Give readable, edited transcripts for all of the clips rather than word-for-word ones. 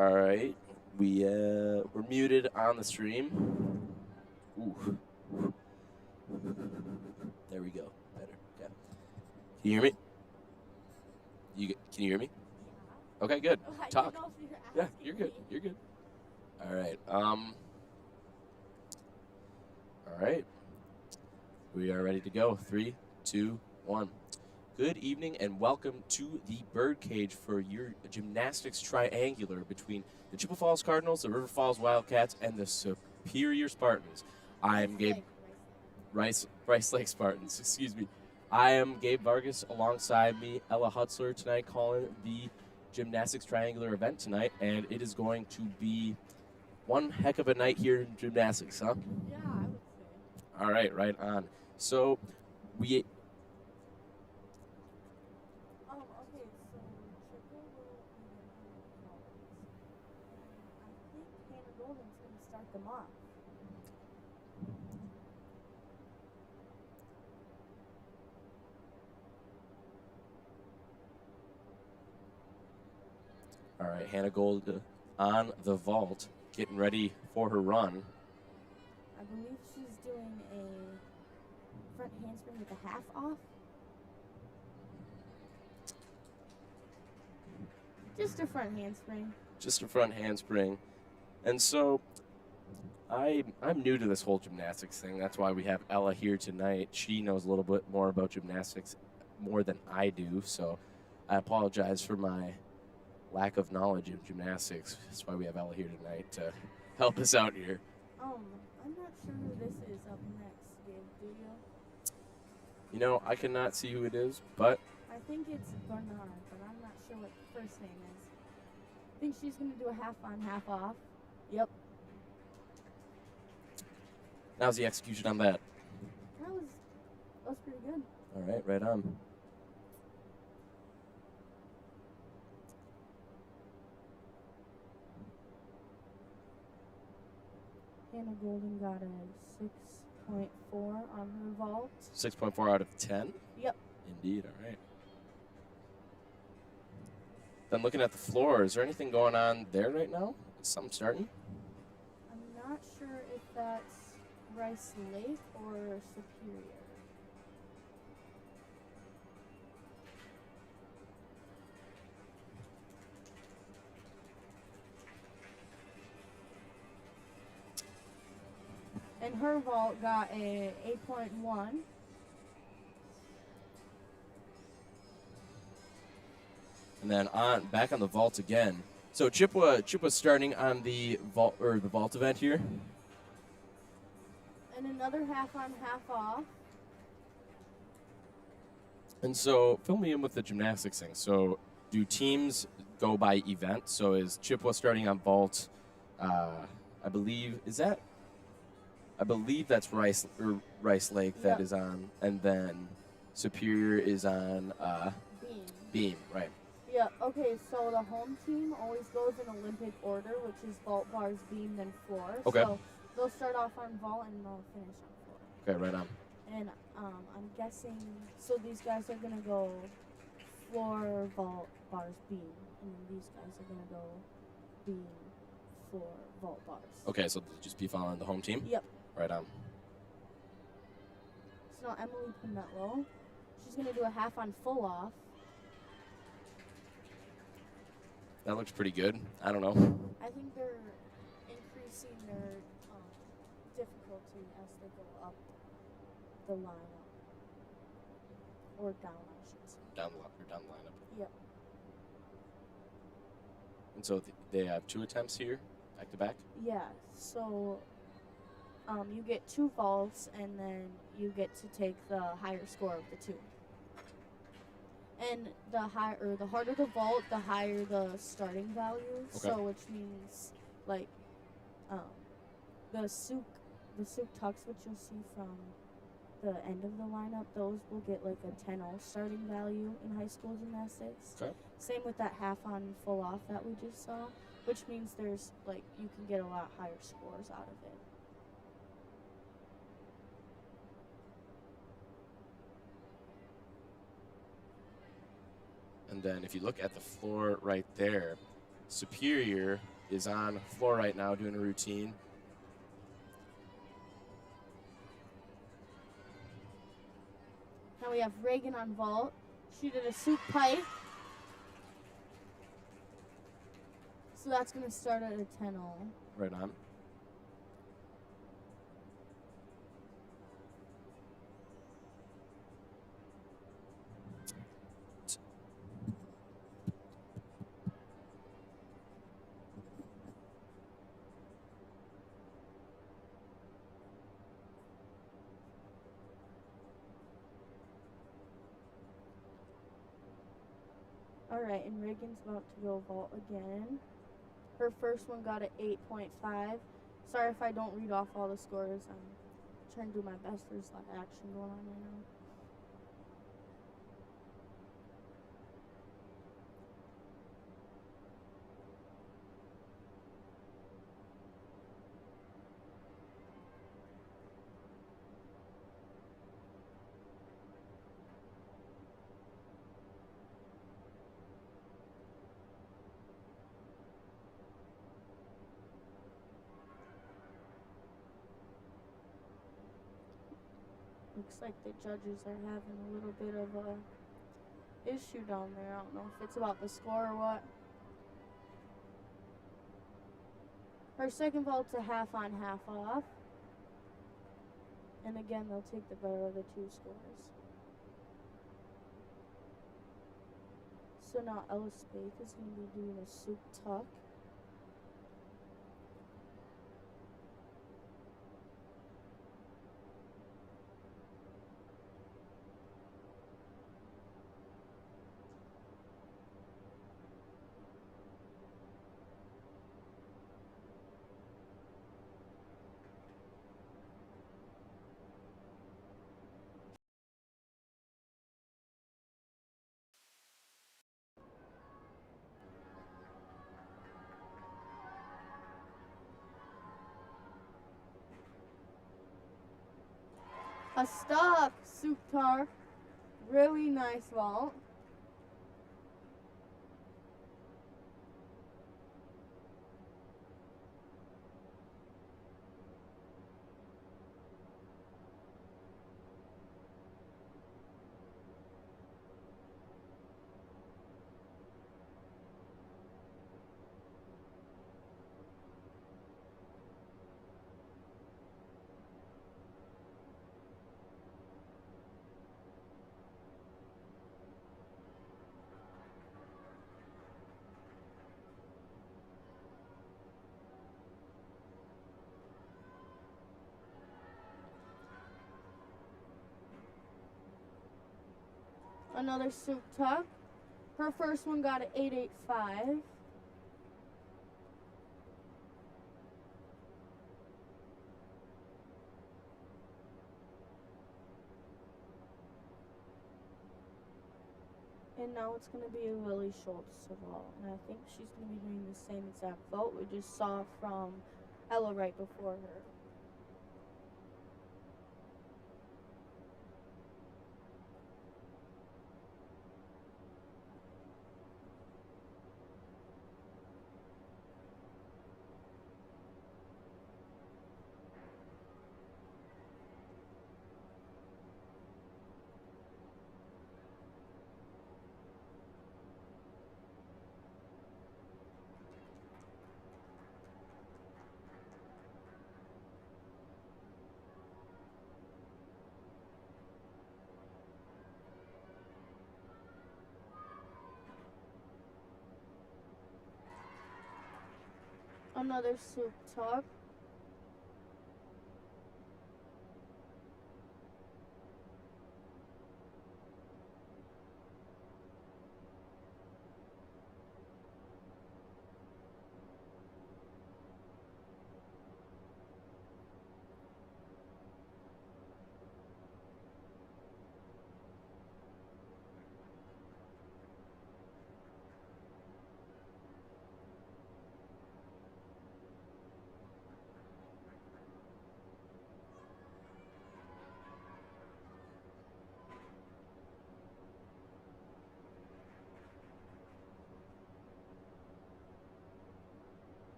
All right. We're muted on the stream. Ooh. There we go. Better. Okay. Can you hear me? Can you hear me? Okay, good. Oh, I didn't Talk. know if you were Yeah, asking you're good. me. You're good. All right. All right. We are ready to go. 3, 2, 1. Good evening and welcome to the Birdcage for your gymnastics triangular between the Chippewa Falls Cardinals, the River Falls Wildcats, and the Superior Spartans. I am Gabe Rice Lake Spartans. Excuse me. I am Gabe Vargas. Alongside me, Ella Hutzler tonight, calling the gymnastics triangular event tonight, and it is going to be one heck of a night here in gymnastics, huh? Yeah, I would say. All right on. So we Okay, so Chippewa will begin her results. I think Hannah Golden's going to start them off. All right, Hannah Gold on the vault, getting ready for her run. I believe she's doing a front handspring with a half off. Just a front handspring. Just a front handspring. And so I'm new to this whole gymnastics thing. That's why we have Ella here tonight. She knows a little bit more about gymnastics more than I do, so I apologize for my lack of knowledge of gymnastics. That's why we have Ella here tonight to help us out here. I'm not sure who this is up next, Gabe. Do you? You know, I cannot see who it is, but I think it's Bernard, but I'm not sure what the first name is. I think she's going to do a half on, half off. Yep. how's the execution on that? That was pretty good. All right, right on. Hannah Golden got a 6.4 on her vault. 6.4 out of 10? Yep. Indeed, all right. Then looking at the floor, is there anything going on there right now? Is something starting? I'm not sure if that's Rice Lake or Superior. And her vault got a 8.1. And then back on the vault again. So Chippewa starting on the vault event here. And another half on, half off. And so fill me in with the gymnastics thing. So do teams go by event? So is Chippewa starting on vault? I believe that's Rice Lake that is on, and then Superior is on Beam, right? Yeah, okay, so the home team always goes in Olympic order, which is vault, bars, beam, then floor. Okay. So they'll start off on vault and they'll finish on floor. Okay, right on. And I'm guessing, so these guys are going to go floor, vault, bars, beam. And then these guys are going to go beam, floor, vault, bars. Okay, so they'll just be following the home team? Yep. Right on. So now Emily Pimetlo, she's going to do a half on full off. That looks pretty good. I don't know. I think they're increasing their difficulty as they go up the lineup. Or down, I should say. Down the lineup. Yep. And so they have 2 attempts here, back to back? Yeah, so you get 2 vaults, and then you get to take the higher score of the 2. And the harder the vault, the higher the starting value. Okay. So which means like the souk tucks, which you'll see from the end of the lineup, those will get like a 10-0 starting value in high school gymnastics. Okay. Same with that half on full off that we just saw, which means there's like you can get a lot higher scores out of it. And then if you look at the floor right there, Superior is on the floor right now doing a routine. Now we have Reagan on vault. She did a soup pike. So that's going to start at a 10-0. Right on. All right, and Reagan's about to go vault again. Her first one got an 8.5. Sorry if I don't read off all the scores. I'm trying to do my best. There's a lot of action going on right now. Looks like the judges are having a little bit of a issue down there. I don't know if it's about the score or what. Her second vault's a half on, half off. And again, they'll take the better of the two scores. So now Ella Spake is going to be doing a soup tuck. A stop, Suktar. Really nice vault. Another soup tuck. Her first one got an 8.85. And now it's going to be a Lily Schultz vault. And I think she's going to be doing the same exact vault we just saw from Ella right before her. Another soup tuck.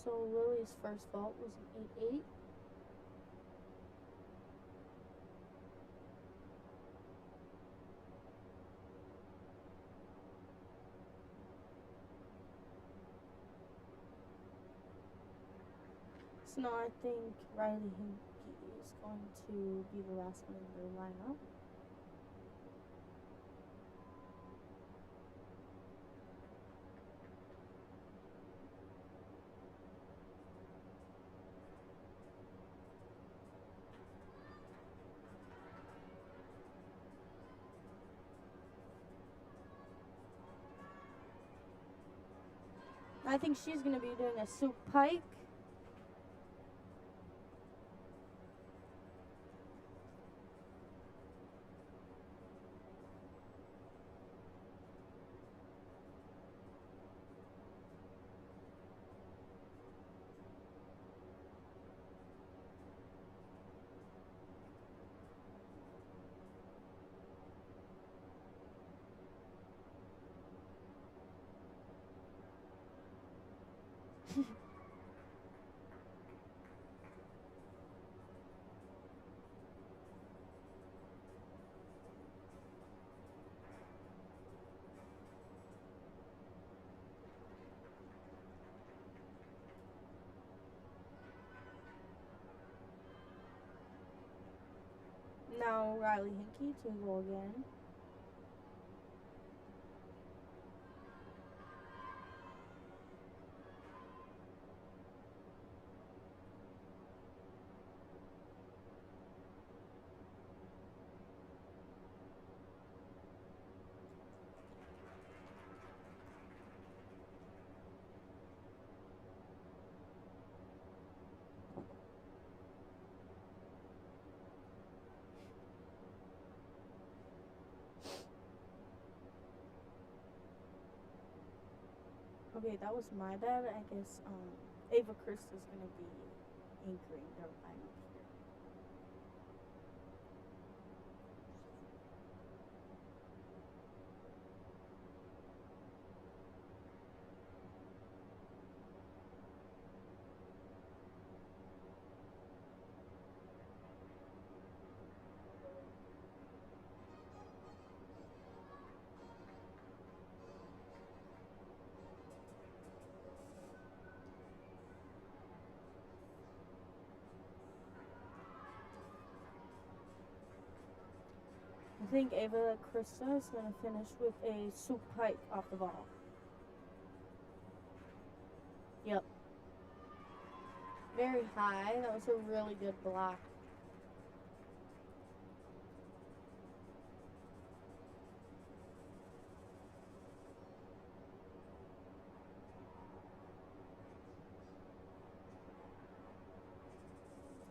So Lily's first vault was an 8-8. So now I think Riley Hinkie is going to be the last one in their lineup. I think she's going to be doing a soup pike. Now Riley Hinkie to go again. Okay, that was my bad. I guess Ava Krista's going to be anchoring their lineup here. I think Ava Krista is going to finish with a soup pike off the ball. Yep. Very high. That was a really good block.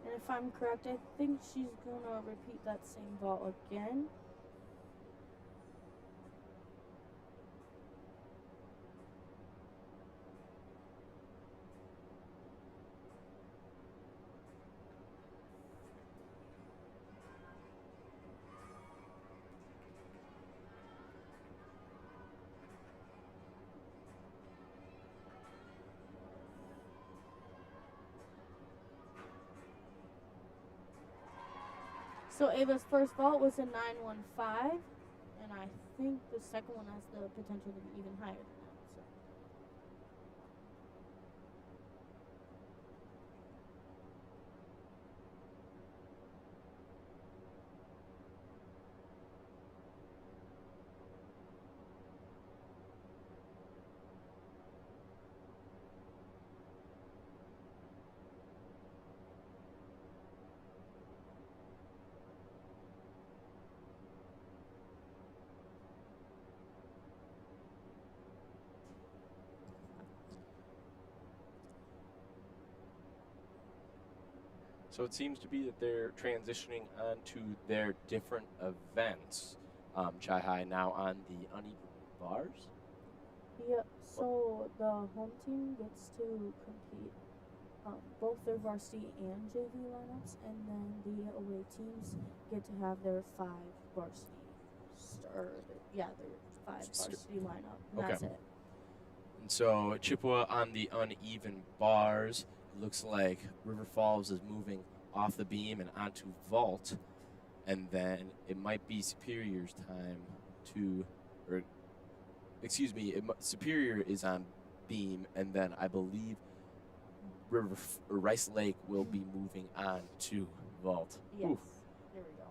And if I'm correct, I think she's going to repeat that same vault again. So Ava's first vault was a 915, and I think the second one has the potential to be even higher than that. So. So it seems to be that they're transitioning onto their different events. Chai High now on the uneven bars. Yep. So the home team gets to compete both their varsity and JV lineups, and then the away teams get to have their five varsity, their five varsity lineup. And Okay. that's it. And so Chippewa on the uneven bars. Looks like River Falls is moving off the beam and onto vault. And then it might be Superior's time to, or excuse me, Superior is on beam, and then I believe Rice Lake will be moving on to vault. Yes. Oof. There we go.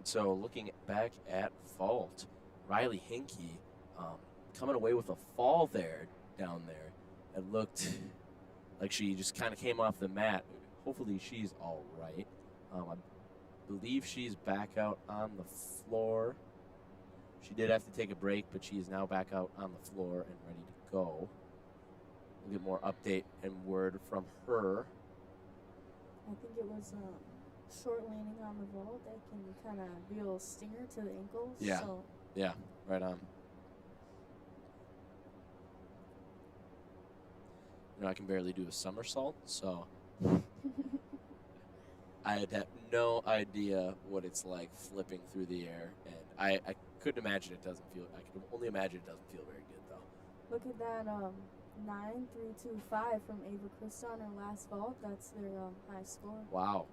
So looking back at vault, Riley Hinkey coming away with a fall there down there. It looked like she just kind of came off the mat. Hopefully she's all right. I believe she's back out on the floor. She did have to take a break, but she is now back out on the floor and ready to go. We'll get more update and word from her. I think it was short landing on the vault that can kind of be a little stinger to the ankles. Yeah. So Yeah, right on. I can barely do a somersault, so I have no idea what it's like flipping through the air, and I couldn't imagine it doesn't feel. I can only imagine it doesn't feel very good though. look at that 9325 from Ava Krista on her last vault. That's their high score. Wow,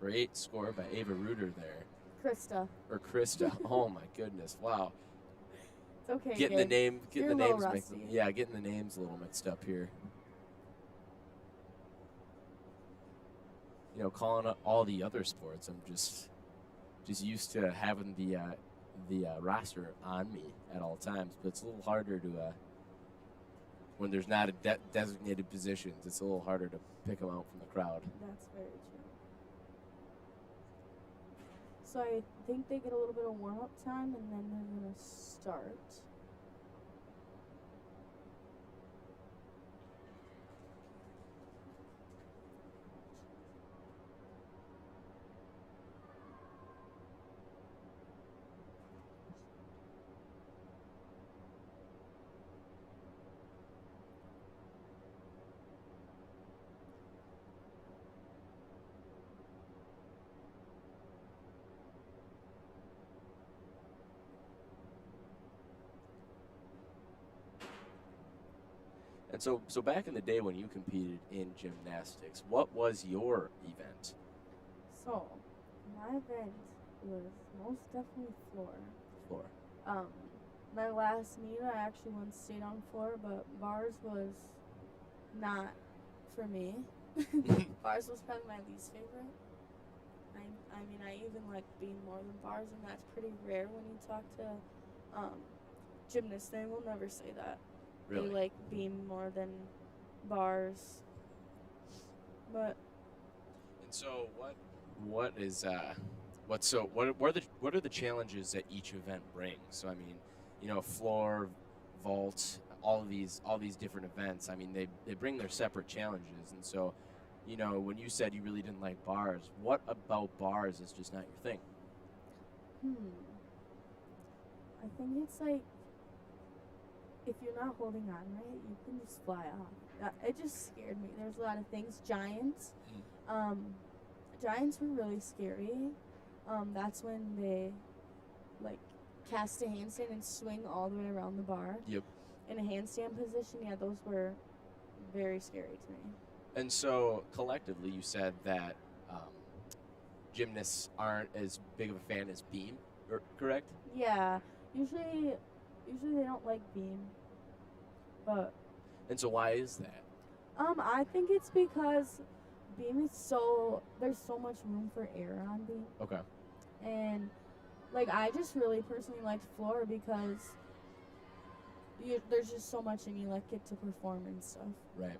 great score by Ava Reuter there, Krista. or Krista. Oh my goodness, wow. It's okay. Getting Gabe. the names You're a little rusty. getting the names a little mixed up here. Calling out all the other sports, I'm just used to having the roster on me at all times. But it's a little harder to when there's not a designated positions. It's a little harder to pick them out from the crowd. That's very true. So I think they get a little bit of warm up time, and then they're gonna start. And so back in the day when you competed in gymnastics, what was your event? So my event was most definitely floor. Floor. My last meet I actually once stayed on floor, but bars was not for me. Bars was probably my least favorite. I mean, I even like being more than bars, and that's pretty rare when you talk to gymnasts. They will never say that. Really? They like beam more than bars. But And so what are the challenges that each event brings? So I mean, floor, vault, all these different events. I mean, they bring their separate challenges. And so, when you said you really didn't like bars, what about bars is just not your thing? I think it's like if you're not holding on right, you can just fly off. It just scared me. There's a lot of things. Giants. Giants were really scary. That's when they like cast a handstand and swing all the way around the bar. Yep. In a handstand position, yeah, those were very scary to me. And so collectively, you said that gymnasts aren't as big of a fan as beam, correct? Yeah, usually they don't like beam, but. And so why is that? I think it's because beam is there's so much room for error on beam. Okay. And like I just really personally liked floor because there's just so much and you like get to perform and stuff. Right.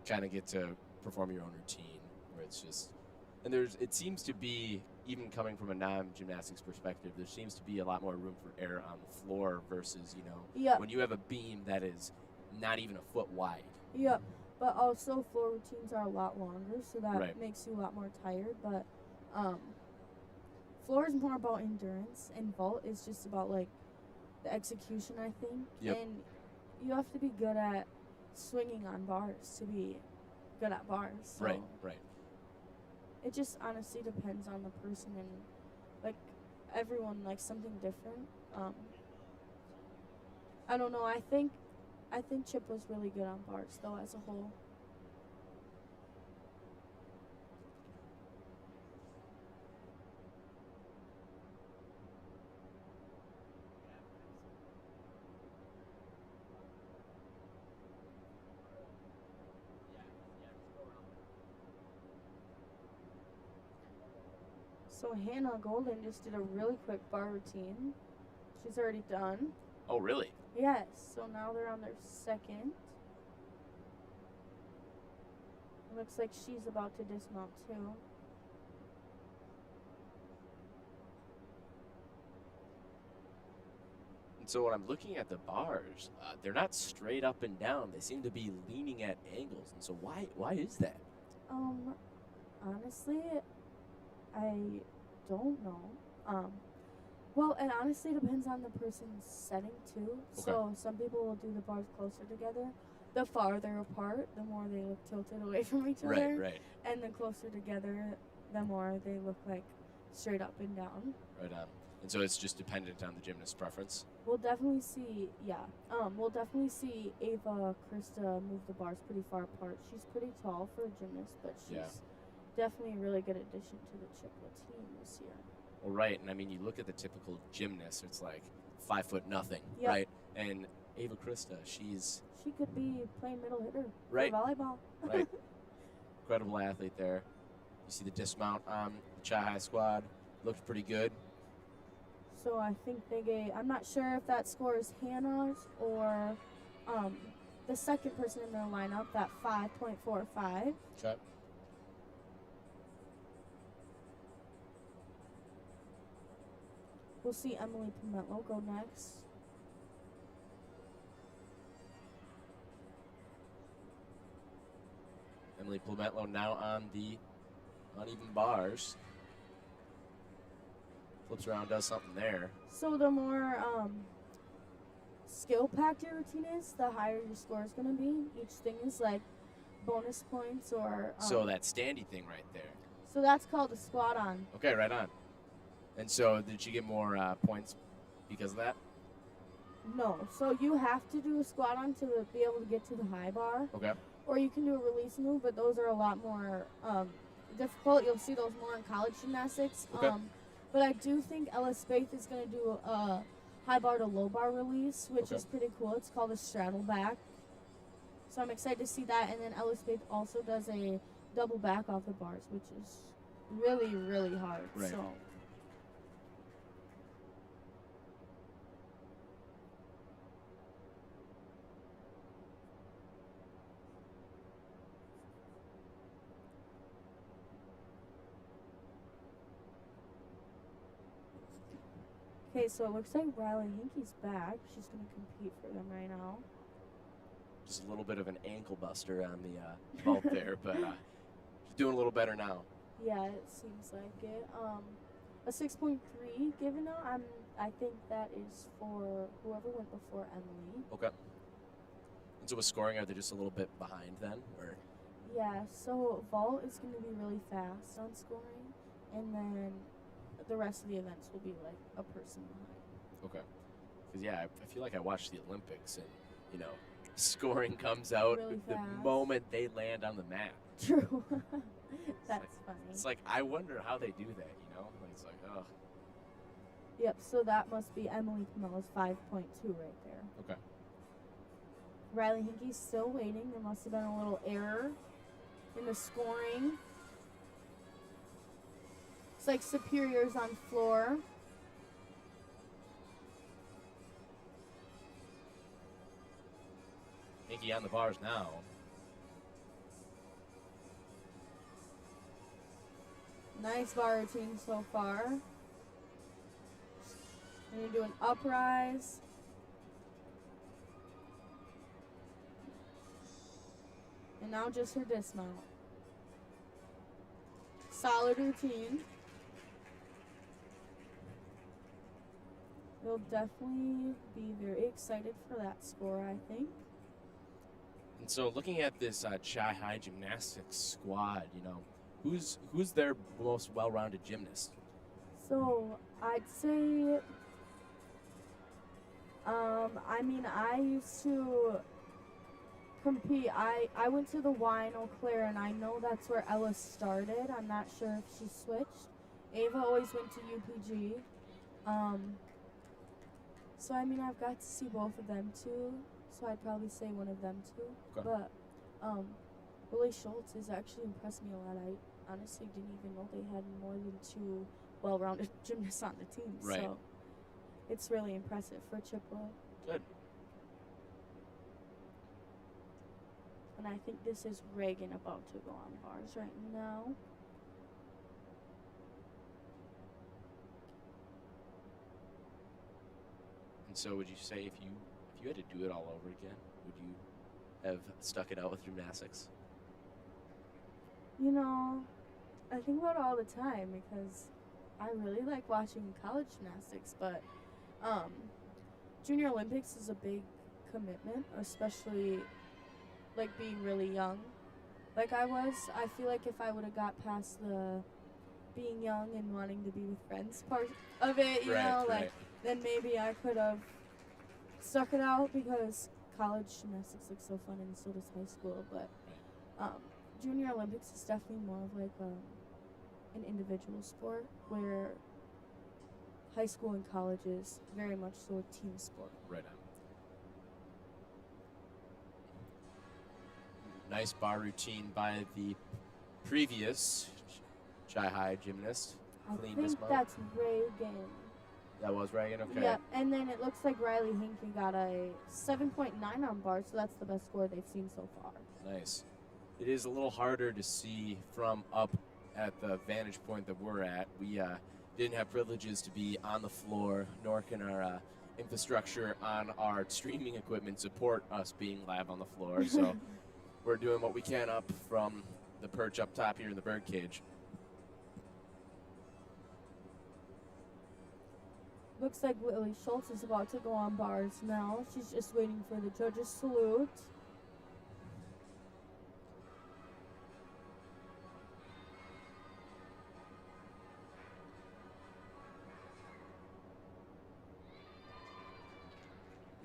Kind of get to perform your own routine where it's just, and it seems to be, even coming from a non-gymnastics perspective, there seems to be a lot more room for error on the floor versus, Yep. when you have a beam that is not even a foot wide. Yep. But also floor routines are a lot longer, so that Right. makes you a lot more tired. But floor is more about endurance, and vault is just about like the execution, I think. Yep. And you have to be good at swinging on bars to be good at bars. So Right, right. It just honestly depends on the person and like everyone likes something different. I don't know. I think Chip was really good on bars though as a whole. So Hannah Golden just did a really quick bar routine. She's already done. Oh, really? Yes. So now they're on their second. It looks like she's about to dismount too. And so when I'm looking at the bars, they're not straight up and down. They seem to be leaning at angles. And so why is that? Honestly, I don't know. Well, it honestly depends on the person's setting too. Okay. So some people will do the bars closer together. The farther apart, the more they look tilted away from each other. Right. And the closer together, the more they look like straight up and down. Right on. And so it's just dependent on the gymnast's preference. We'll definitely see, we'll definitely see Ava Krista move the bars pretty far apart. She's pretty tall for a gymnast, but she's definitely a really good addition to the Chippewa team this year. Well, right. And I mean, you look at the typical gymnast, it's like 5'0", Yep. right? And Ava Krista, she could be playing middle hitter Right. for volleyball. right. Incredible athlete there. You see the dismount on the Chi-High squad. Looked pretty good. So I think I'm not sure if that score is Hannah's or the second person in their lineup, that 5.45. Okay. We'll see Emily Pimentel go next. Emily Pimentel now on the uneven bars. Flips around, does something there. So the more skill-packed your routine is, the higher your score is going to be. Each thing is like bonus points or... So that standy thing right there. So that's called a squat on. Okay, right on. And so did she get more points because of that? No. So you have to do a squat on to be able to get to the high bar. Okay. Or you can do a release move, but those are a lot more difficult. You'll see those more in college gymnastics. Okay. But I do think Ella Spaeth is going to do a high bar to low bar release, which is pretty cool. It's called a straddle back. So I'm excited to see that. And then Ella Spaeth also does a double back off the bars, which is really, really hard. Right. So. Okay, so it looks like Riley Hinkey's back. She's going to compete for them right now. Just a little bit of an ankle buster on the vault there, but she's doing a little better now. Yeah, it seems like it. A 6.3 given out. I think that is for whoever went before Emily. Okay. And so with scoring, are they just a little bit behind then, or? Yeah, so vault is going to be really fast on scoring, and then the rest of the events will be like a person behind. Okay. Because yeah, I feel like I watched the Olympics, and scoring comes out Really the fast. moment they land on the mat. True. That's funny. It's like I wonder how they do that. Like, it's like, oh. Yep, so that must be Emily Pimentel's 5.2 right there. Okay. Riley Hinkey's still waiting. There must have been a little error in the scoring. It's like superiors on floor. Hinkey on the bars now. Nice bar routine so far. And you do an uprise. And now just her dismount. Solid routine. You'll definitely be very excited for that score, I think. And so looking at this Chi-High Gymnastics squad, Who's their most well-rounded gymnast? So I'd say, I mean, I used to compete. I went to the Y in Eau Claire, and I know that's where Ella started. I'm not sure if she switched. Ava always went to UPG. Um, so I mean, I've got to see both of them too. So I'd probably say one of them too. Okay. But Willie Schultz has actually impressed me a lot. I honestly didn't even know they had more than 2 well-rounded gymnasts on the team. Right. So it's really impressive for Chippewa. Good. And I think this is Reagan about to go on bars right now. And so, would you say if you had to do it all over again, would you have stuck it out with gymnastics? You know, I think about it all the time because I really like watching college gymnastics, but Junior Olympics is a big commitment, especially like being really young. Like I was, I feel like if I would have got past the being young and wanting to be with friends part of it, you know, like then maybe I could have stuck it out because college gymnastics looks so fun and so does high school, but Junior Olympics is definitely more of like an individual sport where high school and college is very much so a team sport. Right on. Nice bar routine by the previous Chi-High gymnast. I Clean think dismount. that's Reagan. That was Reagan, okay. Yep, and then it looks like Riley Hinkey got a 7.9 on bars, so that's the best score they've seen so far. Nice. It is a little harder to see from up at the vantage point that we're at. We didn't have privileges to be on the floor, nor can our infrastructure on our streaming equipment support us being live on the floor. So we're doing what we can up from the perch up top here in the birdcage. Looks like Willie Schultz is about to go on bars now. She's just waiting for the judges' salute.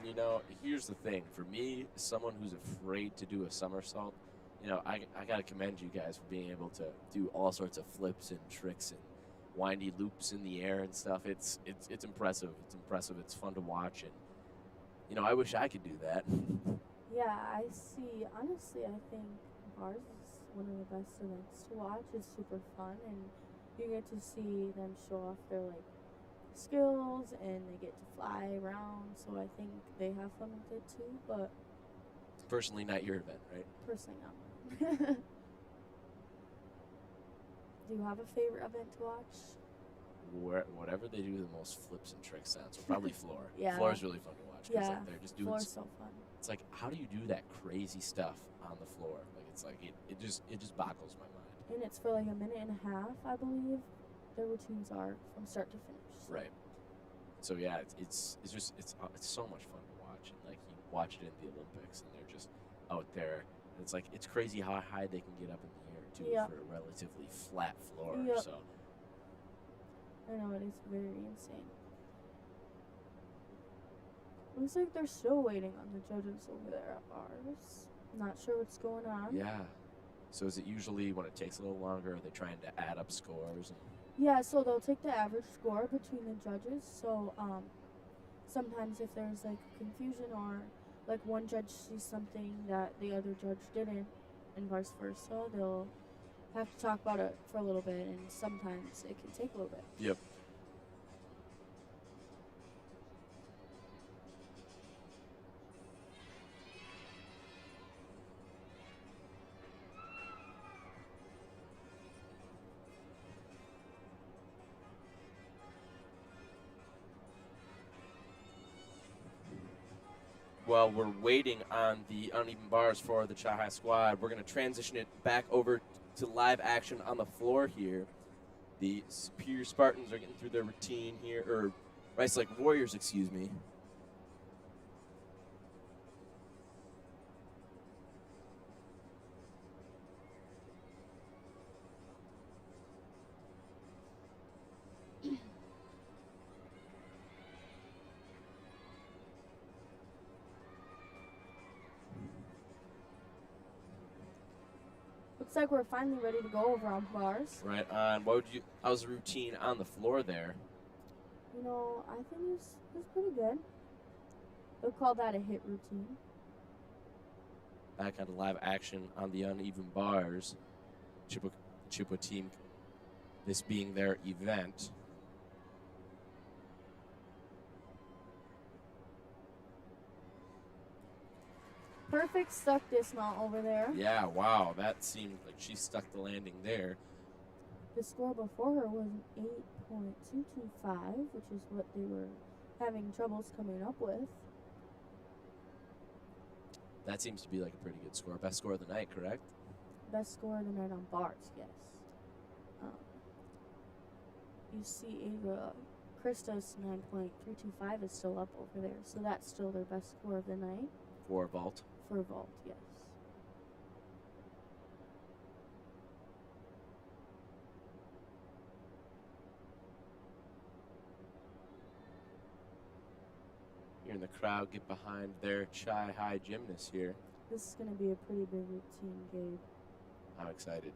You know, here's the thing. For me, someone who's afraid to do a somersault, you know, I got to commend you guys for being able to do all sorts of flips and tricks and windy loops in the air and stuff. It's impressive. It's impressive. It's fun to watch. And, you know, I wish I could do that. Yeah, I see. Honestly, I think bars is one of the best events to watch. It's super fun, and you get to see them show off their, like, skills, and they get to fly around, so I think they have fun with it too, but Personally, not your event, right? personally not. Do you have a favorite event to watch? Whatever they do the most flips and tricks on, so probably floor. Yeah. Floor is really fun to watch because Yeah, like, they're just doing. floor's so fun. It's like, how do you do that crazy stuff on the floor? Like it's like it just boggles my mind. And it's for like a minute and a half, I believe. Their routines are from start to finish. So. Right. So yeah, it's so much fun to watch, and like you watch it in the Olympics, and they're just out there. And it's like it's crazy how high they can get up in the air too Yep. for a relatively flat floor. Yep. So I know, it is very insane. Looks like they're still waiting on the judges over there at bars. Not sure what's going on. yeah. So is it usually when it takes a little longer? Are they trying to add up scores? And Yeah, so they'll take the average score between the judges. So sometimes if there's like confusion or like one judge sees something that the other judge didn't and vice versa, they'll have to talk about it for a little bit, and sometimes it can take a little bit. Yep. While we're waiting on the uneven bars for the Chi-High squad, we're going to transition it back over to live action on the floor here. The Superior Spartans are getting through their routine here, or Rice Lake Warriors, excuse me. Looks like we're finally ready to go over on bars. Right on. How's the routine on the floor there? You know, I think it was pretty good. They'll call that a hit routine. Back on live action on the uneven bars. Chippewa team, this being their event. Perfect stuck dismount over there. Yeah, wow. That seemed like she stuck the landing there. The score before her was an 8.225, which is what they were having troubles coming up with. That seems to be like a pretty good score. Best score of the night, correct? Best score of the night on bars, yes. You see Ava Krista's 9.325 is still up over there, so that's still their best score of the night. For vault. For vault, yes. Here in the crowd, get behind their Chi High gymnast here. This is going to be a pretty big routine, Gabe. I'm excited.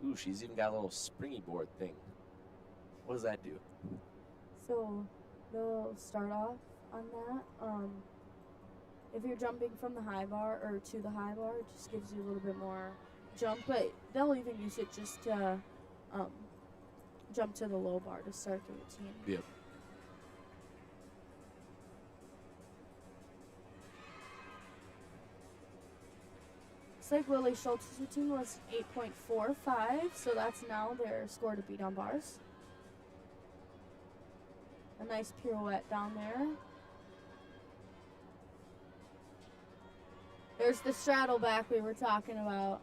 Ooh, she's even got a little springy board thing. What does that do? So they'll start off on that. If you're jumping from the high bar or to the high bar, it just gives you a little bit more jump. But they'll even use it just to jump to the low bar to start the routine. Yep. Looks like Lily Schultz's routine was 8.45, so that's now their score to beat on bars. A nice pirouette down there. There's the straddle back we were talking about.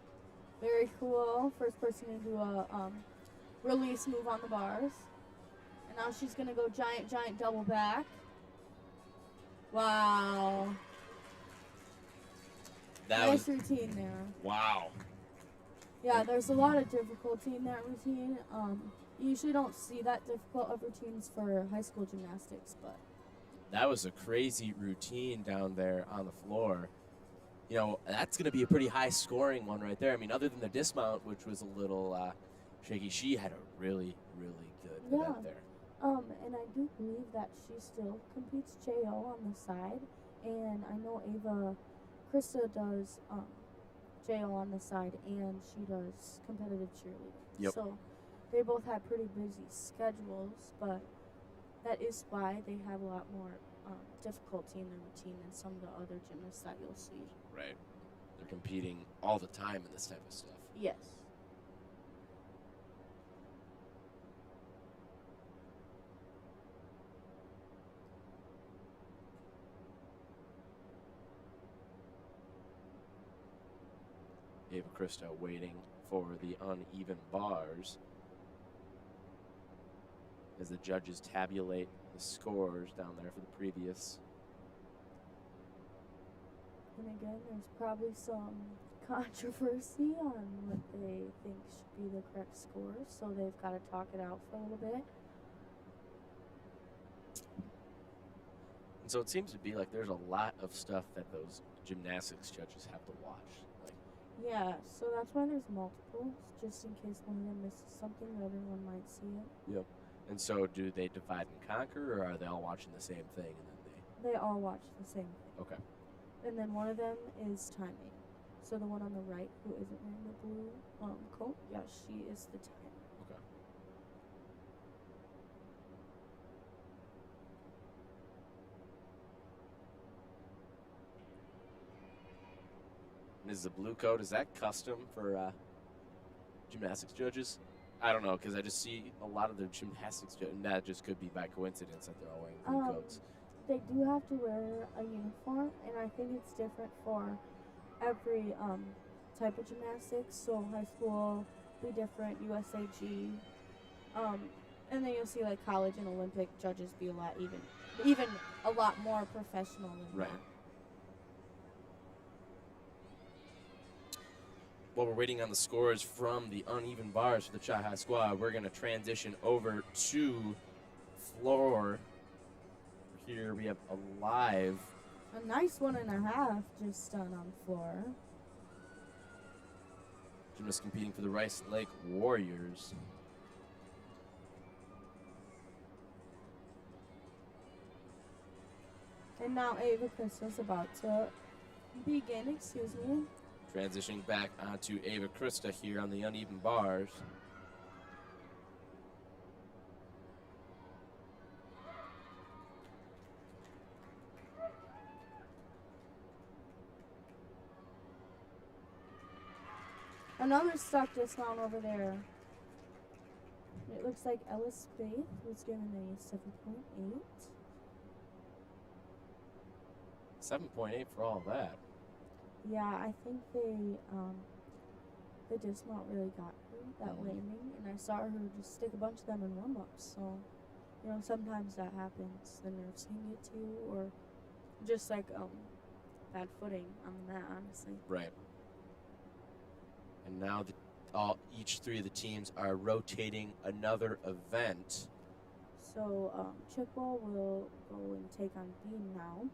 Very cool. First person to do a release move on the bars. And now she's going to go giant double back. Wow. Nice routine there. Wow. Yeah, there's a lot of difficulty in that routine. You usually don't see that difficult of routines for high school gymnastics, but That was a crazy routine down there on the floor. You know, that's going to be a pretty high scoring one right there. I mean, other than the dismount, which was a little shaky, she had a really, really good event there. And I do believe that she still competes JO on the side, and I know Ava Krista does JO on the side, and she does competitive cheerleading. Yep. So they both have pretty busy schedules, but that is why they have a lot more difficulty in their routine than some of the other gymnasts that you'll see. Right. They're competing all the time in this type of stuff. Yes. Ava Krista waiting for the uneven bars as the judges tabulate the scores down there for the previous. And again, there's probably some controversy on what they think should be the correct scores, so they've got to talk it out for a little bit. And so it seems to be like there's a lot of stuff that those gymnastics judges have to watch. Yeah, so that's why there's multiples, just in case one of them misses something, the other one might see it. Yep. And so do they divide and conquer, or are they all watching the same thing? And then They all watch the same thing. Okay. And then one of them is timing. So the one on the right who isn't wearing the blue coat, yeah, she is the timer. Okay. And is the blue coat, is that custom for gymnastics judges? I don't know, because I just see a lot of the gymnastics judges, and that just could be by coincidence that they're all wearing blue coats. They do have to wear a uniform, and I think it's different for every type of gymnastics. So high school be different, USAG, and then you'll see like college and Olympic judges be a lot even a lot more professional than Right. that. While we're waiting on the scores from the uneven bars for the Chi High squad, we're going to transition over to floor. Here we have a live. A nice 1.5 just done on the floor. Gymnasts competing for the Rice Lake Warriors. And now Ava Krista's about to begin, excuse me. Transitioning back onto Ava Krista here on the uneven bars. Another stock dismount over there. It looks like Ellis Faith was given a 7.8. 7.8 for all that. Yeah, I think the dismount really got her, that landing, and I saw her just stick a bunch of them in warm-ups, so, you know, sometimes that happens. The nerves can get to you, or just like, bad footing on the mat, honestly. Right. And now each three of the teams are rotating another event. So, Chippewa will go and take on Beam now.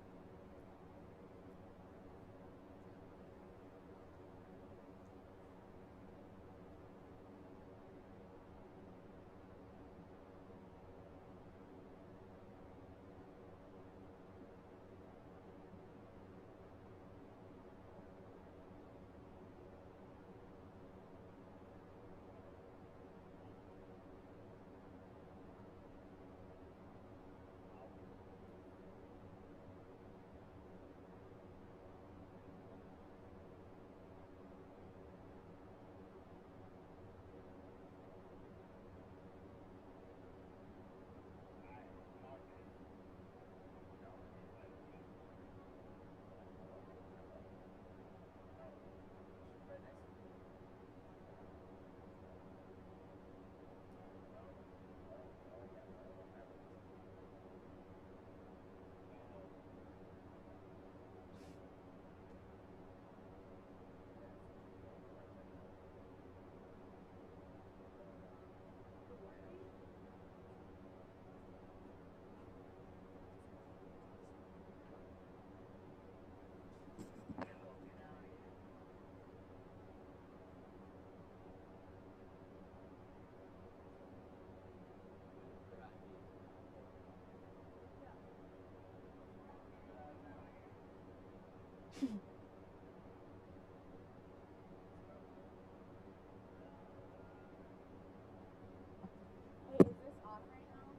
Wait, is this on right now?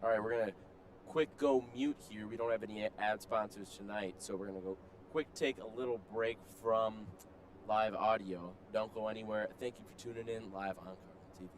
All right, we're going to quick go mute here. We don't have any ad sponsors tonight, so we're going to go quick take a little break from live audio. Don't go anywhere. Thank you for tuning in live on Carlin TV.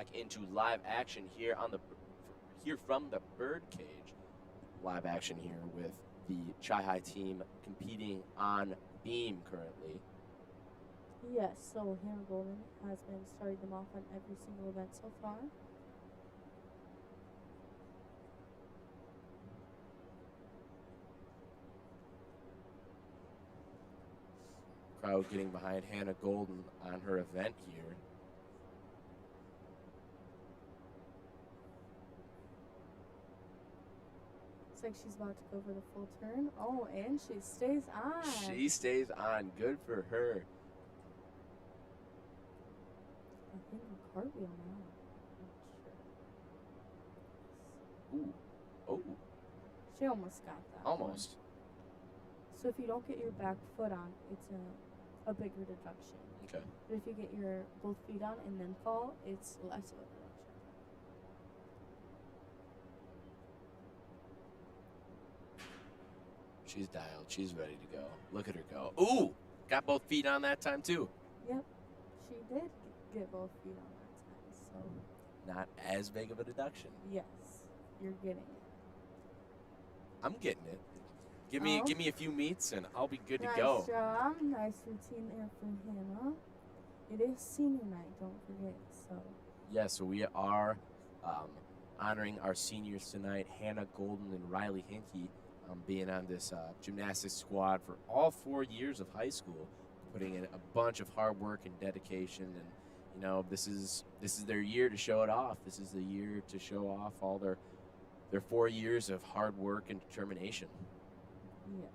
back into live action here from the Birdcage. Live action here with the Chi-Hi team competing on beam currently. Yes, so Hannah Golden has been starting them off on every single event so far. Crowd getting behind Hannah Golden on her event here. Looks like she's about to go for the full turn. Oh, and she stays on. She stays on. Good for her. I think a cartwheel now. Not sure. Ooh. Oh. She almost got that. Almost. One. So if you don't get your back foot on, it's a bigger deduction. Okay. But if you get your both feet on and then fall, it's less of a deduction. She's dialed. She's ready to go. Look at her go. Ooh! Got both feet on that time, too. Yep. She did get both feet on that time, so. Not as big of a deduction. Yes. You're getting it. I'm getting it. Give me a few meets and I'll be good to Nice go. Nice job. Nice routine there for Hannah. It is senior night, don't forget. So. Yeah, so we are honoring our seniors tonight, Hannah Golden and Riley Hinkey, being on this gymnastics squad for all 4 years of high school, putting in a bunch of hard work and dedication, and you know this is their year to show it off. This is the year to show off all their 4 years of hard work and determination. Yes.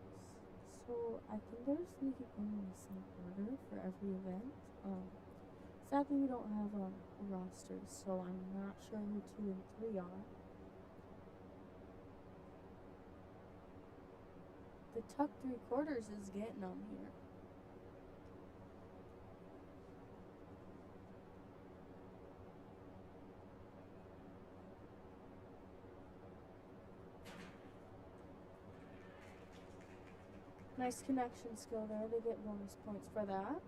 So I think they're sneaking in the same order for every event. Sadly, we don't have a roster, so I'm not sure who 2 and 3 are. The tuck 3/4 is getting them here. Nice connection skill there. They get bonus points for that.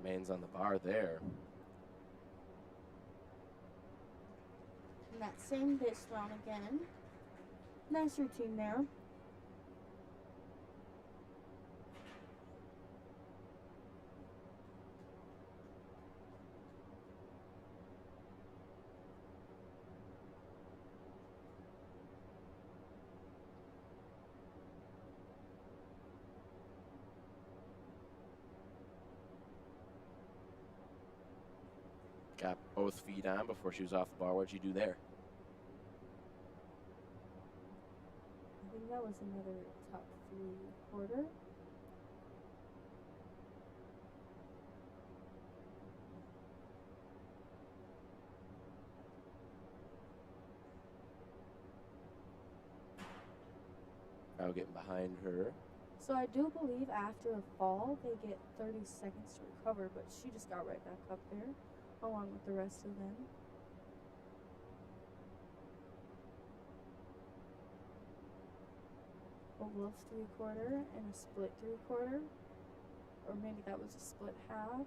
Man's on the bar there. And that same dish round again. Nice routine there. Got both feet on before she was off the bar. What'd you do there? I think that was another top 3/4. Now getting behind her. So I do believe after a fall, they get 30 seconds to recover, but she just got right back up there, along with the rest of them. A wolf 3/4 and a split 3/4, or maybe that was a split half.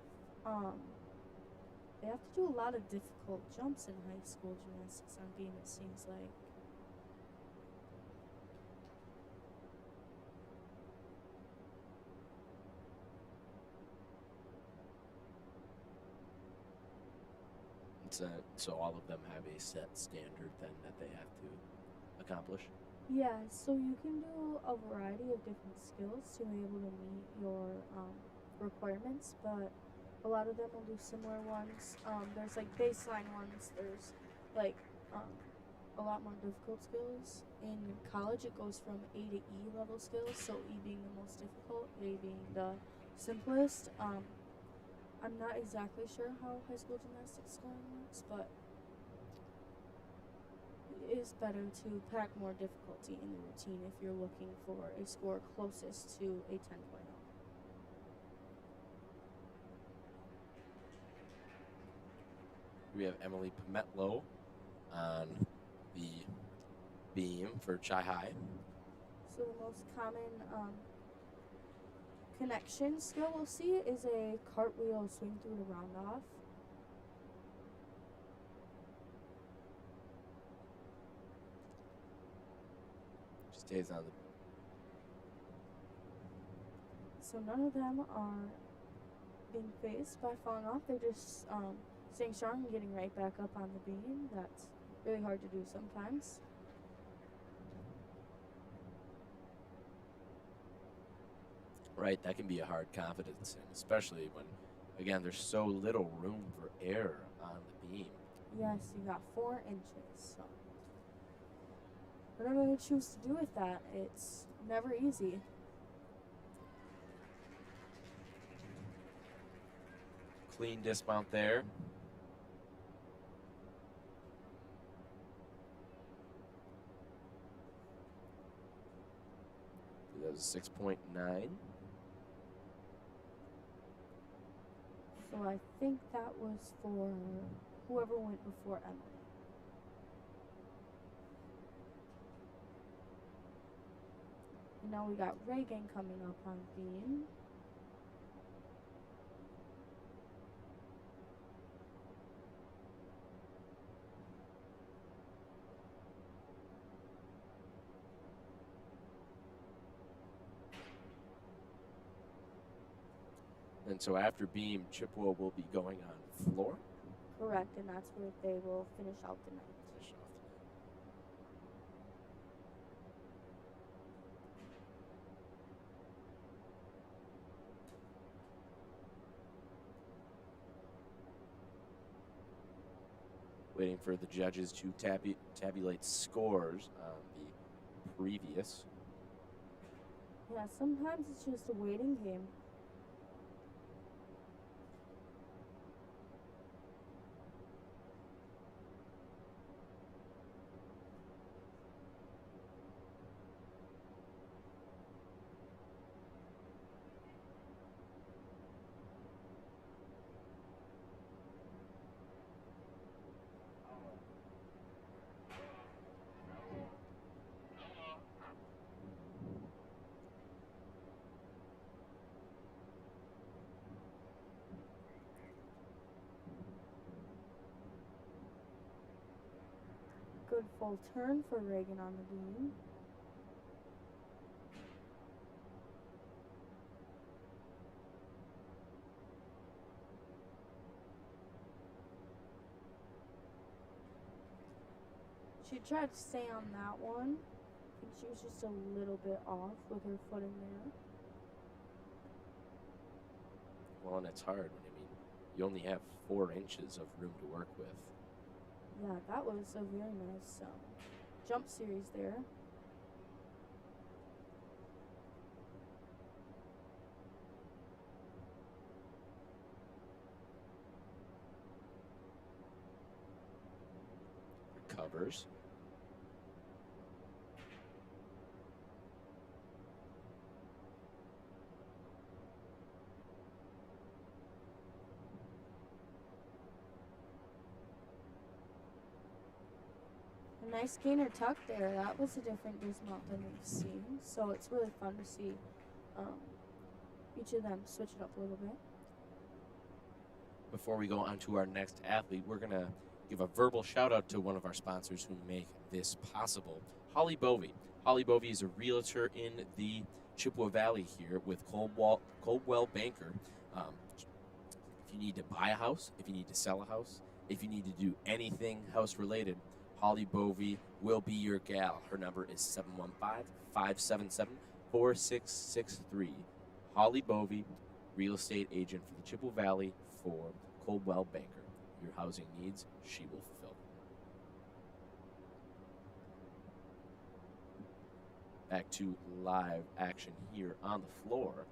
They have to do a lot of difficult jumps in high school gymnastics on beam, it seems like. So all of them have a set standard then that they have to accomplish? Yeah, so you can do a variety of different skills to be able to meet your requirements, but a lot of them will do similar ones. There's like baseline ones, there's like a lot more difficult skills. In college, it goes from A to E level skills, so E being the most difficult, A being the simplest. I'm not exactly sure how high school gymnastics scoring works, but is better to pack more difficulty in the routine if you're looking for a score closest to a 10.0. We have Emily Pimetlo on the beam for Chi High. So the most common connection skill we'll see is a cartwheel swing through to round off. Stays on the. So none of them are being phased by falling off. They're just staying strong and getting right back up on the beam. That's really hard to do sometimes. Right, that can be a hard confidence thing, especially when, again, there's so little room for air on the beam. Yes, you got 4 inches. So whatever you choose to do with that, it's never easy. Clean dismount there. That was 6.9. So I think that was for whoever went before Emily. And now we got Reagan coming up on beam. And so after beam, Chippewa will be going on floor. Correct, and that's where they will finish out the night. Finish off the night. Waiting for the judges to tabulate scores on the previous. Yeah, sometimes it's just a waiting game. Good full turn for Reagan on the beam. She tried to stay on that one. I think she was just a little bit off with her footing there. Well, and it's hard. You only have 4 inches of room to work with. Yeah, that was a very nice jump series there. Recovers. A nice gainer tuck there. That was a different dismount than we've seen. So it's really fun to see each of them switch it up a little bit. Before we go on to our next athlete, we're going to give a verbal shout out to one of our sponsors who make this possible, Holly Bovey. Holly Bovey is a realtor in the Chippewa Valley here with Coldwell Banker. If you need to buy a house, if you need to sell a house, if you need to do anything house related, Holly Bovey will be your gal. Her number is 715-577-4663. Holly Bovey, real estate agent for the Chippewa Valley for Coldwell Banker. Your housing needs, she will fulfill. Back to live action here on the floor.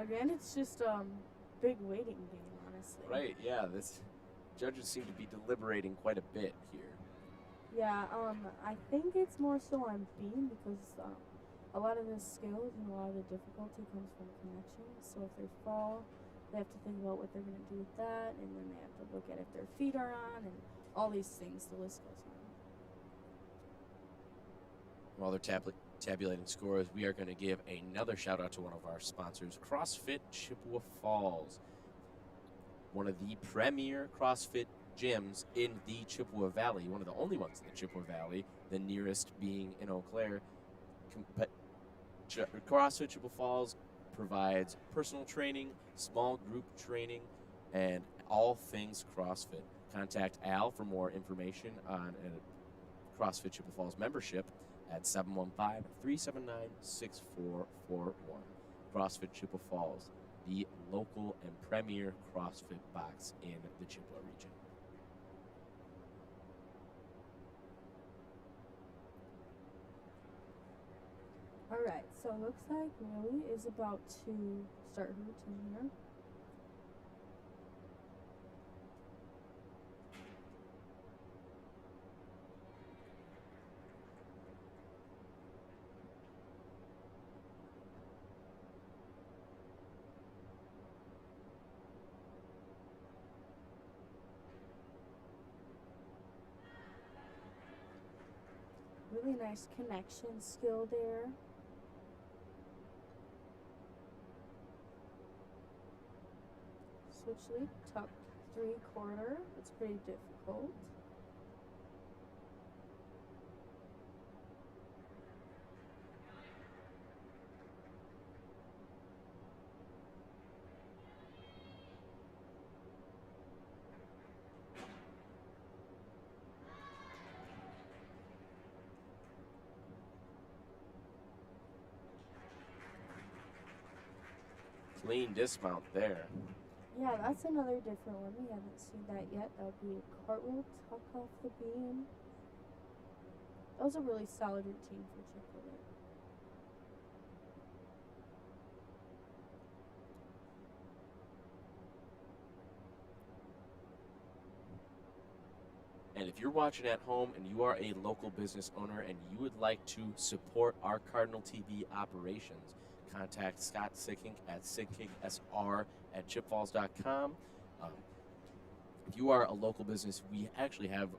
Again, it's just big waiting game, honestly. Right, yeah, this judges seem to be deliberating quite a bit here. Yeah, I think it's more so on beam because a lot of the skills and a lot of the difficulty comes from connection. So if they fall, they have to think about what they're gonna do with that, and then they have to look at if their feet are on, and all these things. The list goes on. While they're tabulating scores, we are going to give another shout out to one of our sponsors, CrossFit Chippewa Falls, one of the premier CrossFit gyms in the Chippewa Valley, one of the only ones in the Chippewa Valley, the nearest being in Eau Claire. CrossFit Chippewa Falls provides personal training, small group training, and all things CrossFit. Contact Al for more information on a CrossFit Chippewa Falls membership at 715-379-6441. CrossFit Chippewa Falls, the local and premier CrossFit box in the Chippewa region. Alright, so it looks like Lily is about to start her routine here. Really nice connection skill there. Switch lead, tuck 3/4. It's pretty difficult. Clean dismount there. Yeah, that's another different one. We haven't seen that yet. That would be a cartwheel tuck off the beam. That was a really solid routine for Chippewa. And if you're watching at home and you are a local business owner and you would like to support our Cardinal TV operations, contact Scott Sickink at sickinksr@chipfalls.com. If you are a local business, we actually have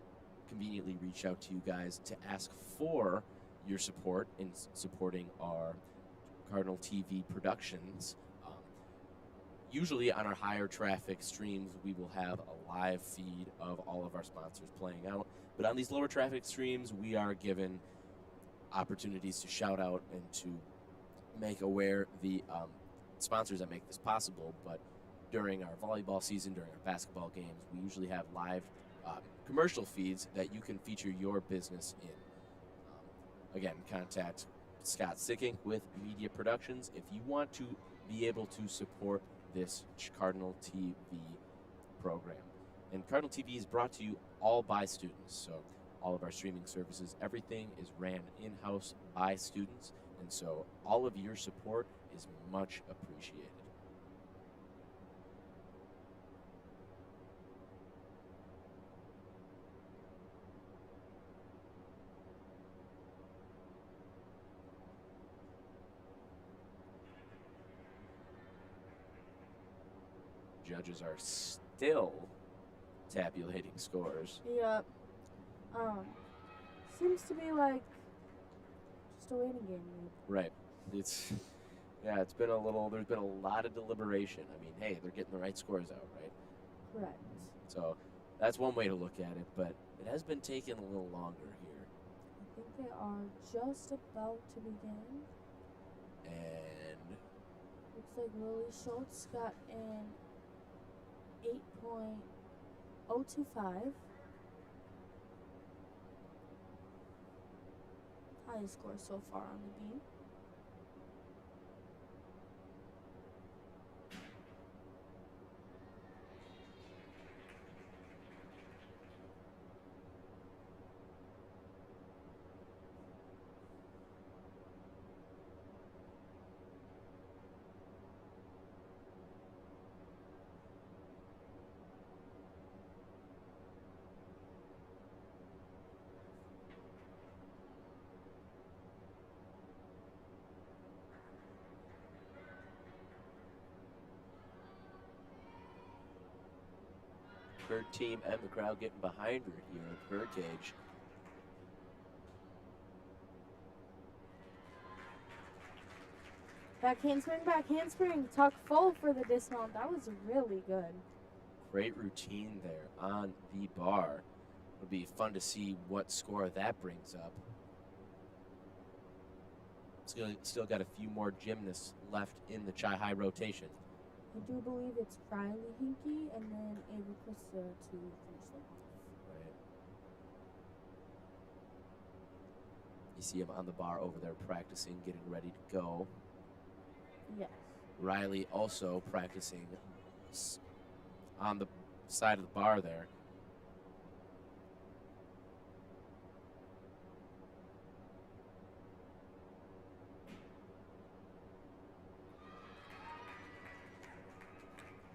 conveniently reached out to you guys to ask for your support in supporting our Cardinal TV productions. Usually on our higher traffic streams, we will have a live feed of all of our sponsors playing out. But on these lower traffic streams, we are given opportunities to shout out and to make aware the sponsors that make this possible. But during our volleyball season, during our basketball games, we usually have live commercial feeds that you can feature your business in. Again, contact Scott Sickink with Media Productions if you want to be able to support this Cardinal TV program. And Cardinal TV is brought to you all by students. So all of our streaming services, everything is ran in-house by students. And so all of your support is much appreciated. Judges are still tabulating scores. Yep. Seems to be like just a waiting game. Right. It's there's been a lot of deliberation. I mean, hey, they're getting the right scores out, right? Correct. So that's one way to look at it, but it has been taking a little longer here. I think they are just about to begin. And Looks like Lily Schultz got an 8.025. Highest score so far on the beam. her team and the crowd getting behind her here at the birdcage. Back handspring, tuck full for the dismount. That was really good. Great routine there on the bar. It'll be fun to see what score that brings up. Still got a few more gymnasts left in the Chi High rotation. I do believe it's Riley Hinkie and then Ava Krista to finish them off. Right. You see him on the bar over there practicing, getting ready to go. Yes. Riley also practicing on the side of the bar there.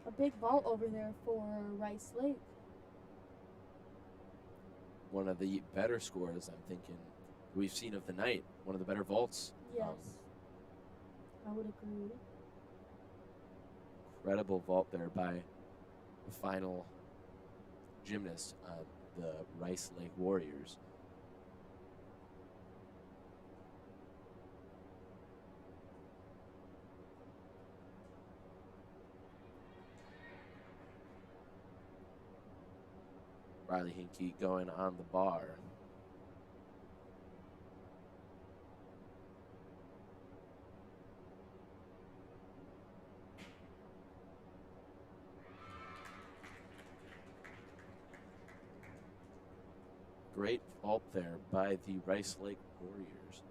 A big vault over there for Rice Lake. One of the better scores, I'm thinking, we've seen of the night. One of the better vaults. Yes. I would agree. Incredible vault there by the final gymnast on the Rice Lake Warriors. Riley Hinkie going on the bar. Great vault there by the Rice Lake Warriors.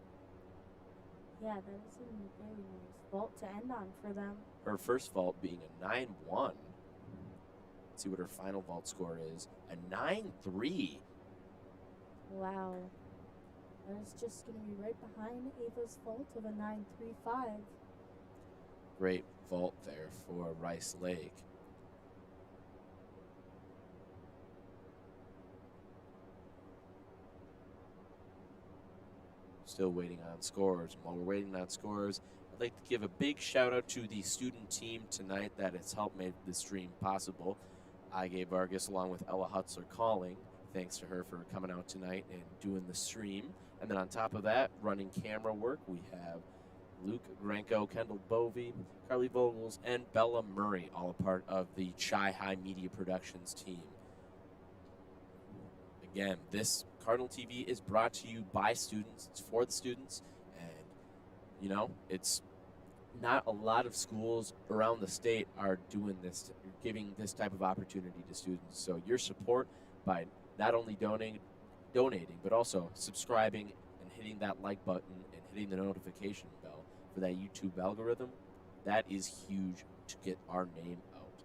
Yeah, that was a very nice vault to end on for them. Her first vault being a 9-1. Let's see what her final vault score is. A 9-3. Wow. That is just going to be right behind Ava's vault of a 9.35. Great vault there for Rice Lake. Still waiting on scores. While we're waiting on scores, I'd like to give a big shout out to the student team tonight that has helped make this stream possible. Ige Vargas along with Ella Hutzler calling. Thanks to her for coming out tonight and doing the stream. And then on top of that, running camera work, we have Luke Granko, Kendall Bovey, Carly Vogels, and Bella Murray, all a part of the Chi High Media Productions team. Again, this Cardinal TV is brought to you by students. It's for the students. And, you know, it's not a lot of schools around the state are doing this, giving this type of opportunity to students. So your support by not only donating, but also subscribing and hitting that like button and hitting the notification bell for that YouTube algorithm, that is huge to get our name out.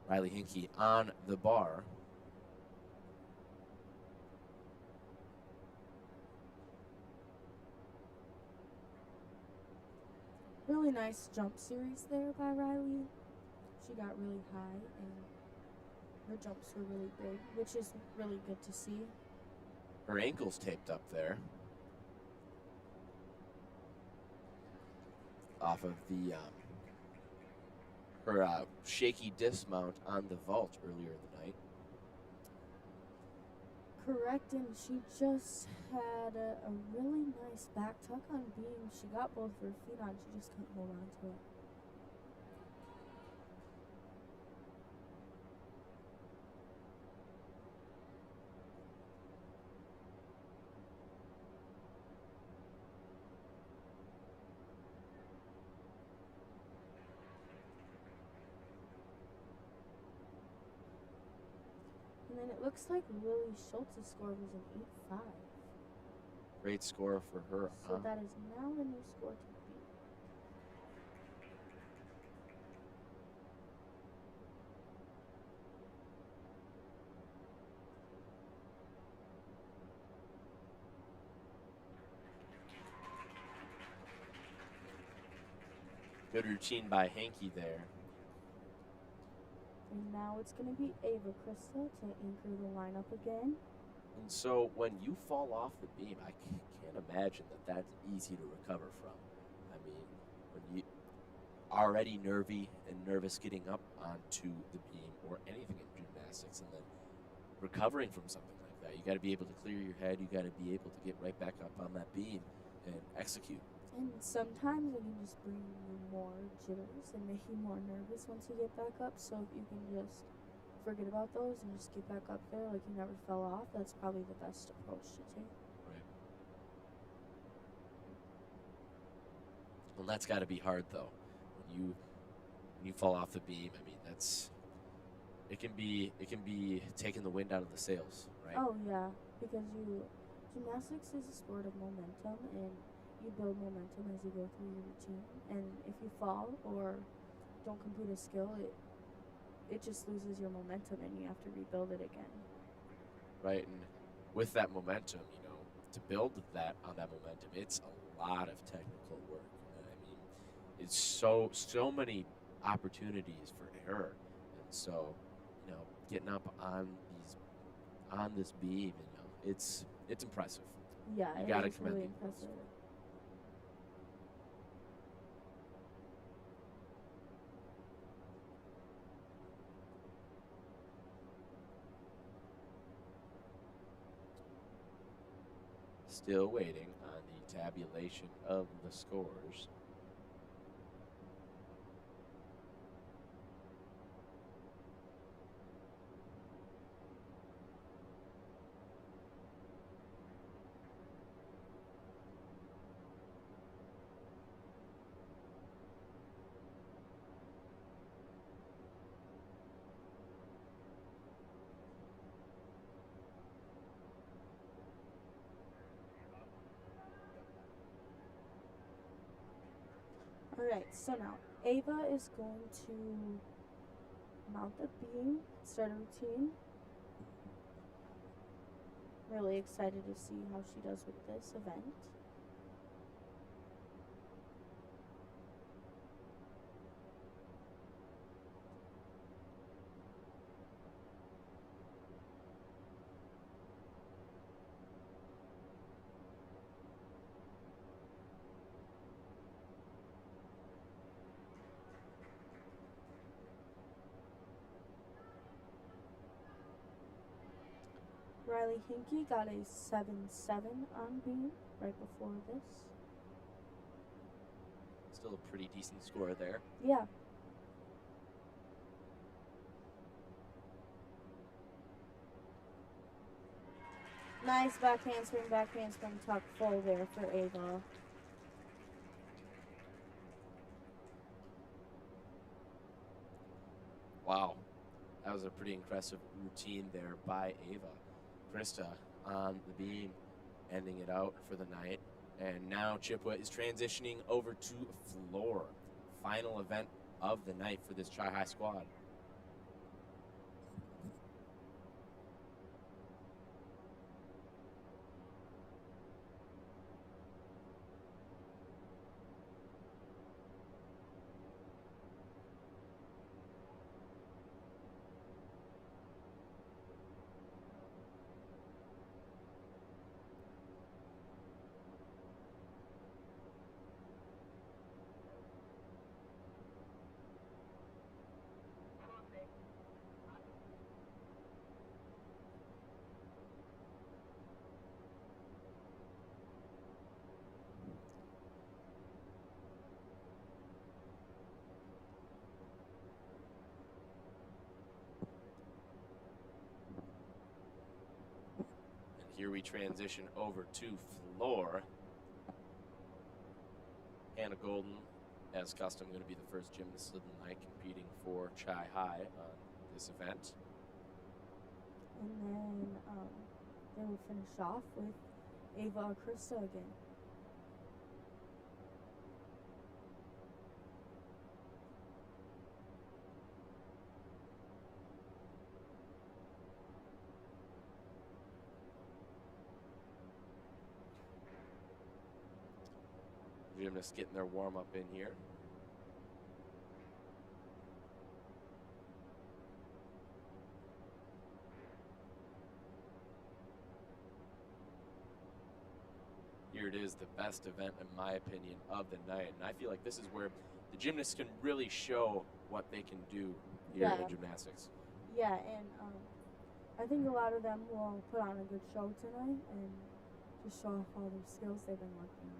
Riley Hinkie on the bar. Really nice jump series there by Riley. She got really high and her jumps were really big, which is really good to see. Her ankle's taped up there. Off of the her shaky dismount on the vault earlier in the night. Correct, and she just had a really nice back tuck on beam. She got both of her feet on, she just couldn't hold on to it. And then it looks like Lily Schultz's score was an 8.5. Great score for her. So that is now the new score to beat. Good routine by Hinkie there. And now it's going to be Ava Krista to anchor the lineup again. And so when you fall off the beam, I can't imagine that that's easy to recover from. I mean, when you already nervy and nervous getting up onto the beam or anything in gymnastics, and then recovering from something like that. You got to be able to clear your head. You got to be able to get right back up on that beam and execute. And sometimes it can just bring you more jitters and make you more nervous once you get back up. So if you can just forget about those and just get back up there like you never fell off, that's probably the best approach to take. Right. Well, that's got to be hard though. When you fall off the beam, I mean it can be taking the wind out of the sails, right? Oh yeah, because gymnastics is a sport of momentum, and you build momentum as you go through your routine. And if you fall or don't complete a skill, it just loses your momentum, and you have to rebuild it again. Right, and with that momentum, to build that on that momentum, it's a lot of technical work. I mean, it's so many opportunities for error, and so getting up on this beam, it's impressive. Yeah, You it gotta is commend really the girls. impressive. Still waiting on the tabulation of the scores. Alright, so now Ava is going to mount the beam, start a routine. Really excited to see how she does with this event. Riley Hinkie got a 7-7 on beam right before this. Still a pretty decent score there. Yeah. Nice back handspring, tuck full there for Ava. Wow, that was a pretty impressive routine there by Ava. Krista on the beam, ending it out for the night. And now Chippewa is transitioning over to floor. Final event of the night for this Chi High squad. Here we transition over to floor. Hannah Golden, as custom, going to be the first gymnast of the night competing for Chi High on this event. And then they will finish off with Ava or Krista again. Gymnasts getting their warm-up in here. Here it is, the best event, in my opinion, of the night. And I feel like this is where the gymnasts can really show what they can do here in gymnastics. Yeah, and I think a lot of them will put on a good show tonight and just show off all their skills they've been working on.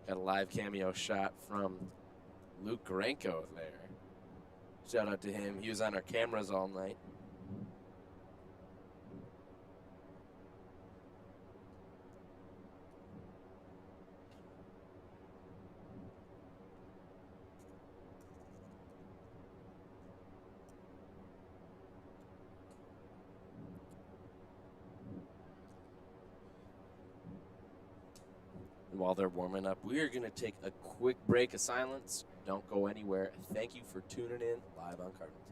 Got a live cameo shot from Luke Granko there. Shout out to him. He was on our cameras all night. And while they're warming up, we are going to take a quick break of silence. Don't go anywhere. Thank you for tuning in live on Cardinal TV.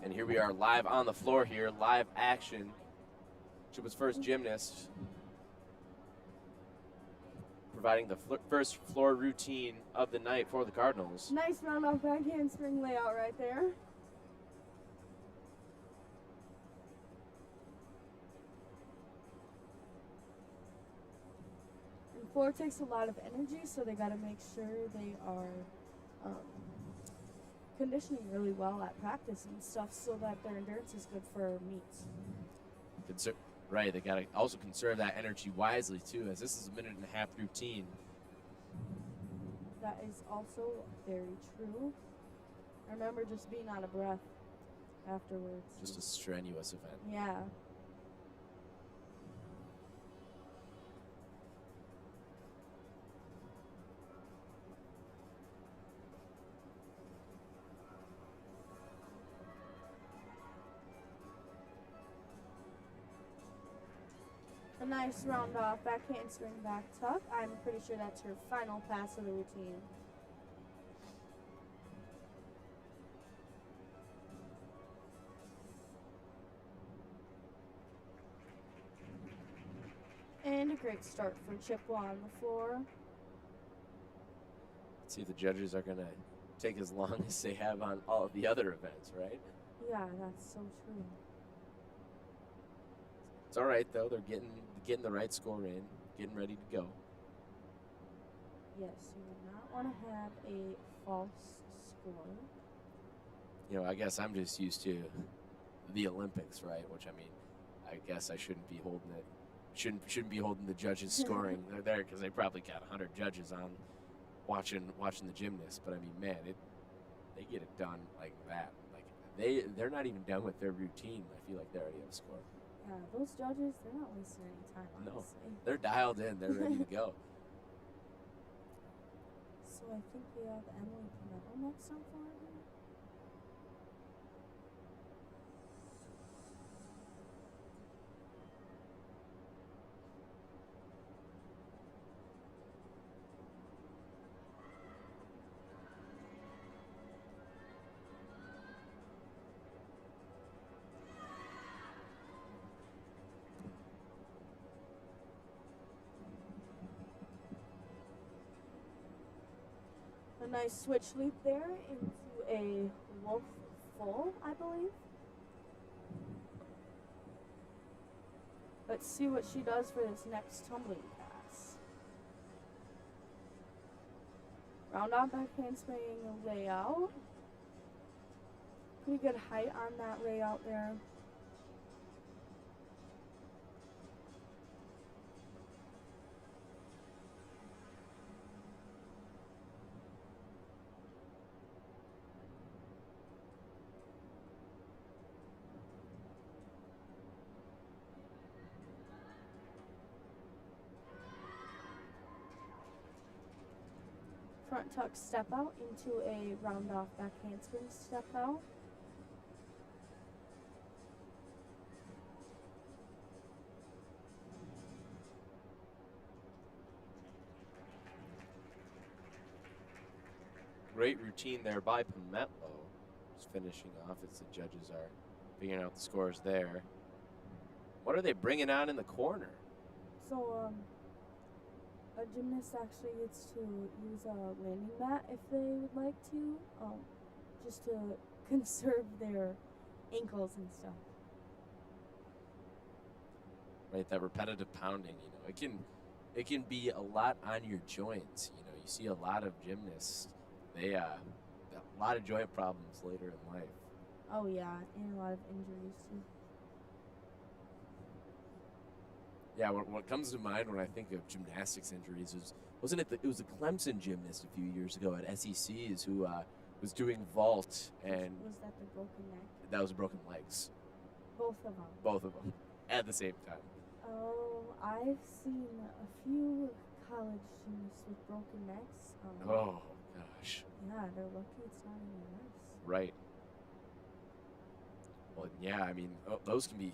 And here we are live on the floor here, live action. Chippewa's first gymnast providing the first floor routine of the night for the Cardinals. Nice round off back handspring layout right there. And floor takes a lot of energy, so they got to make sure they are conditioning really well at practice and stuff so that their endurance is good for meets. Right, they got to also conserve that energy wisely too, as this is a 1.5-minute routine. That is also very true. I remember just being out of breath afterwards. Just a strenuous event. Yeah. A nice round off back handspring back tuck. I'm pretty sure that's her final pass of the routine. And a great start for Chippewa on the floor. Let's see if the judges are going to take as long as they have on all of the other events, right? Yeah, that's so true. It's all right, though. They're getting the right score in, getting ready to go. Yes, you would not want to have a false score. You know, I guess I'm just used to the Olympics, right? Which, I mean, I guess I shouldn't be holding it. Shouldn't be holding the judges scoring. They're there because they probably got 100 judges on watching the gymnasts. But I mean, man, they get it done like that. Like they're not even done with their routine. I feel like they already have a score. Yeah, those judges, they're not wasting any time, honestly. No, they're dialed in. They're ready to go. So I think we have Emily Pinello next on for her. A nice switch loop there into a wolf full, I believe. Let's see what she does for this next tumbling pass. Round on back handspring layout. Pretty good height on that layout there. Front tuck step out into a round off back handspring step out. Great routine there by Pimetlo. Just finishing off as the judges are figuring out the scores there. What are they bringing on in the corner? So, a gymnast actually gets to use a landing mat if they would like to, just to conserve their ankles and stuff. Right, that repetitive pounding, it can be a lot on your joints. You see a lot of gymnasts, they a lot of joint problems later in life. Oh yeah, and a lot of injuries too. Yeah, what comes to mind when I think of gymnastics injuries it was a Clemson gymnast a few years ago at SEC's who was doing vault, and was that the broken neck? that was broken legs. Both of them. Both of them at the same time. Oh, I've seen a few college gymnasts with broken necks. Oh gosh. Yeah, they're lucky it's not any worse. Right. Well, yeah, I mean, those can be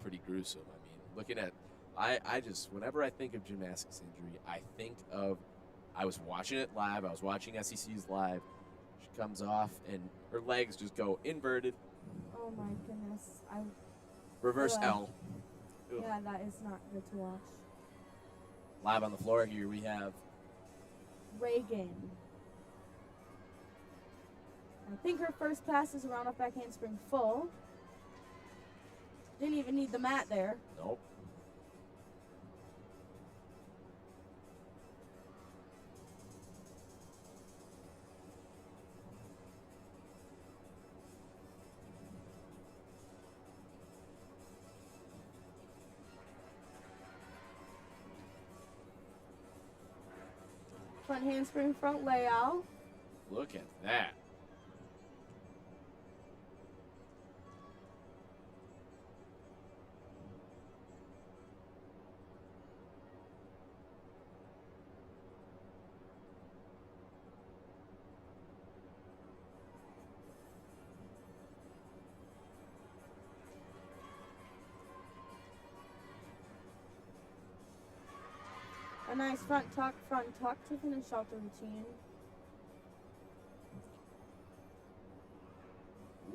pretty gruesome. I mean, looking at, I just, whenever I think of gymnastics injury, I was watching it live. I was watching SEC's live. She comes off and her legs just go inverted. Oh my goodness, Reverse L. Ugh. Yeah, that is not good to watch. Live on the floor here we have Reagan. I think her first pass is a round off back handspring full. Didn't even need the mat there. Nope. Front handspring, front layout. Look at that. A nice front tuck to finish out the routine.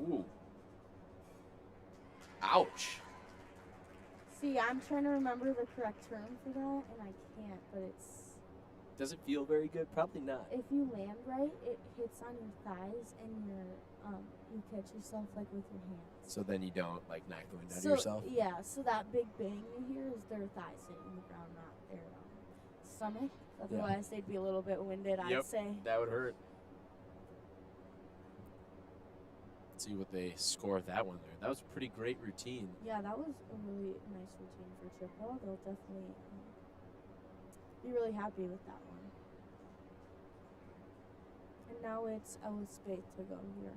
Ooh. Ouch. See, I'm trying to remember the correct term for that, and I can't, but it's... Does it feel very good? Probably not. If you land right, it hits on your thighs, and you catch yourself, like, with your hands. So then you don't, like, knock the wind out of yourself? Yeah, so that big bang you hear is their thighs hitting the ground, not their stomach. Otherwise, they'd be a little bit winded, I'd say. That would hurt. Let's see what they score with that one there. That was a pretty great routine. Yeah, that was a really nice routine for Chippewa. They'll definitely be really happy with that one. And now it's Ella Spade to go here.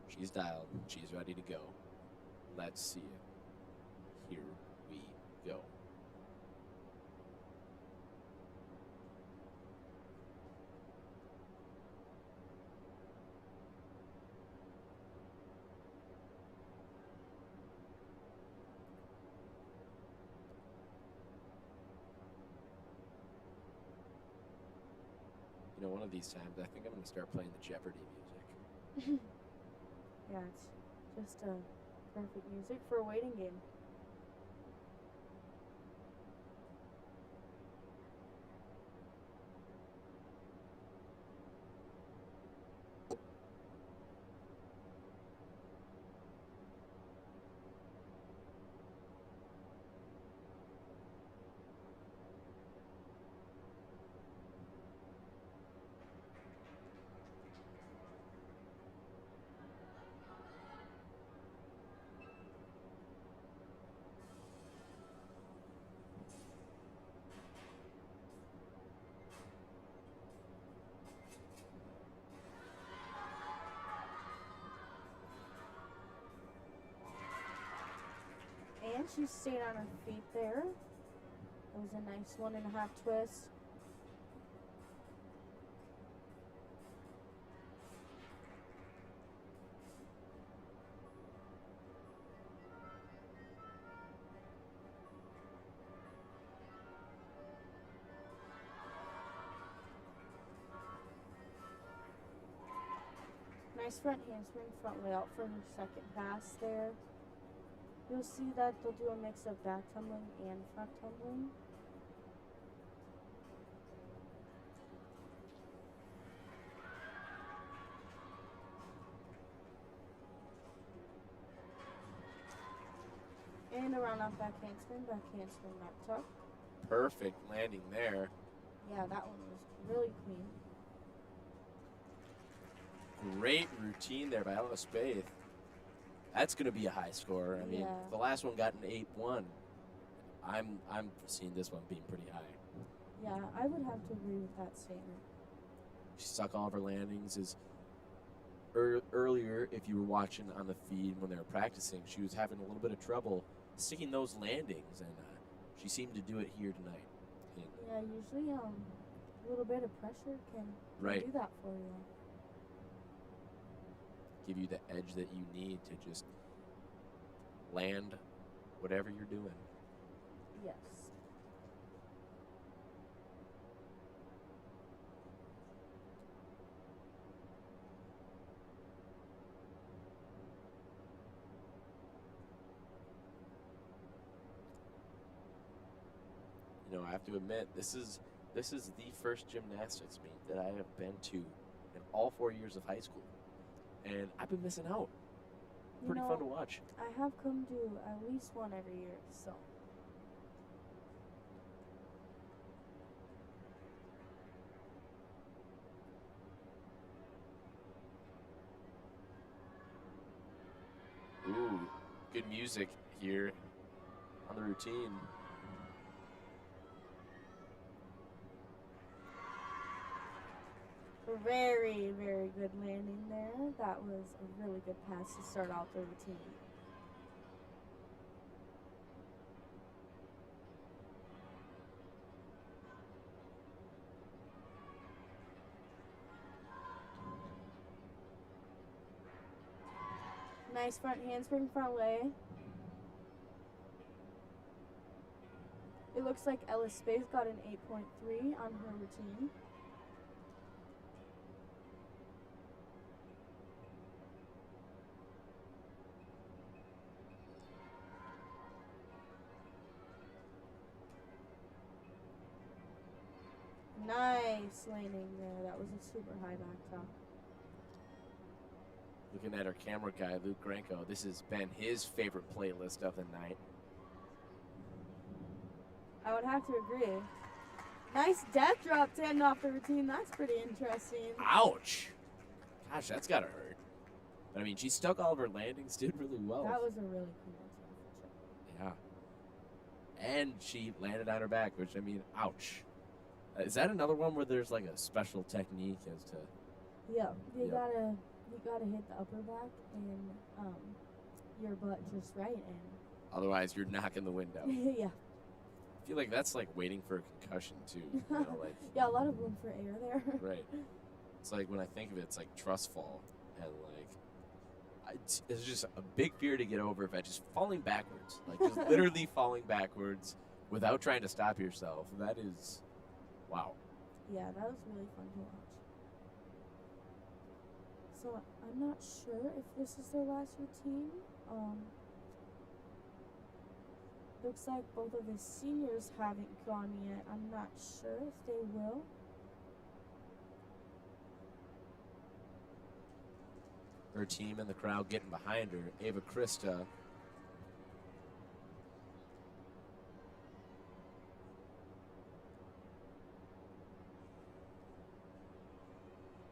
She's dialed. She's ready to go. Let's see it. Here we go. You know, one of these times, I think I'm going to start playing the Jeopardy music. Yeah, it's just perfect music for a waiting game. And she stayed on her feet there. That was a nice 1.5 twist. Nice front handspring, front layout for her second pass there. You'll see that they'll do a mix of back tumbling and front tumbling. And around off back handspring, back tuck. Perfect landing there. Yeah, that one was really clean. Great routine there by Ella Spaeth. That's going to be a high score. I mean, Yeah. the last one got an 8-1. I'm seeing this one being pretty high. Yeah, I would have to agree with that statement. She stuck all of her landings. Earlier, if you were watching on the feed when they were practicing, she was having a little bit of trouble sticking those landings, and she seemed to do it here tonight. And Yeah, usually a little bit of pressure can Right. do that for you. give you the edge that you need to just land whatever you're doing. Yes. You know, I have to admit, this is the first gymnastics meet that I have been to in all 4 years of high school, and I've been missing out. You Pretty know, fun to watch. I have come to at least one every year, so. Ooh, good music here on the routine. Very, very good landing there. That was a really good pass to start out the routine. Nice front handspring, front lay. It looks like Ellis Space got an 8.3 on her routine. Nice landing there. That was a super high back top. Looking at our camera guy, Luke Granko, this has been his favorite playlist of the night. I would have to agree. Nice death drop to end off the routine. That's pretty interesting. Ouch! Gosh, that's gotta hurt. But I mean, she stuck all of her landings, did really well. That was a really cool routine for sure. Yeah. And she landed on her back, which, I mean, ouch. Is that another one where there's like a special technique as to... Yeah, you Yep. gotta hit the upper back and your butt just right, and Otherwise, you're knocking the wind out. yeah, I feel like that's like waiting for a concussion, too. You know, like, yeah, a lot of room for air there. right. It's like when I think of it, it's like trust fall. And like, it's just a big fear to get over if I just falling backwards. Like, just literally falling backwards without trying to stop yourself. That is, wow. Yeah, that was really fun to watch. So I'm not sure if this is their last routine. Looks like both of the seniors haven't gone yet. I'm not sure if they will. Her team and the crowd getting behind her. Ava Krista.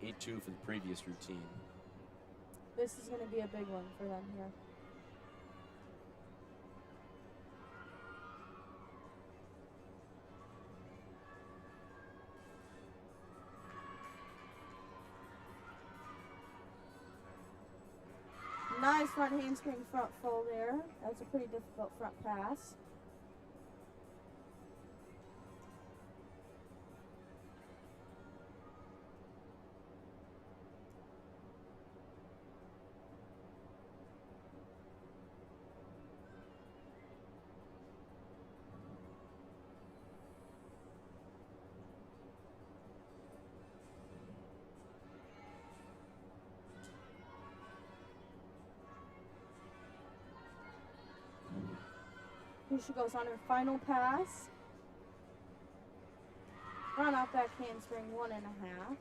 (8-2) for the previous routine. This is going to be a big one for them here. Nice front handspring front full there. That's a pretty difficult front pass. Here she goes on her final pass. Run off that handspring 1.5.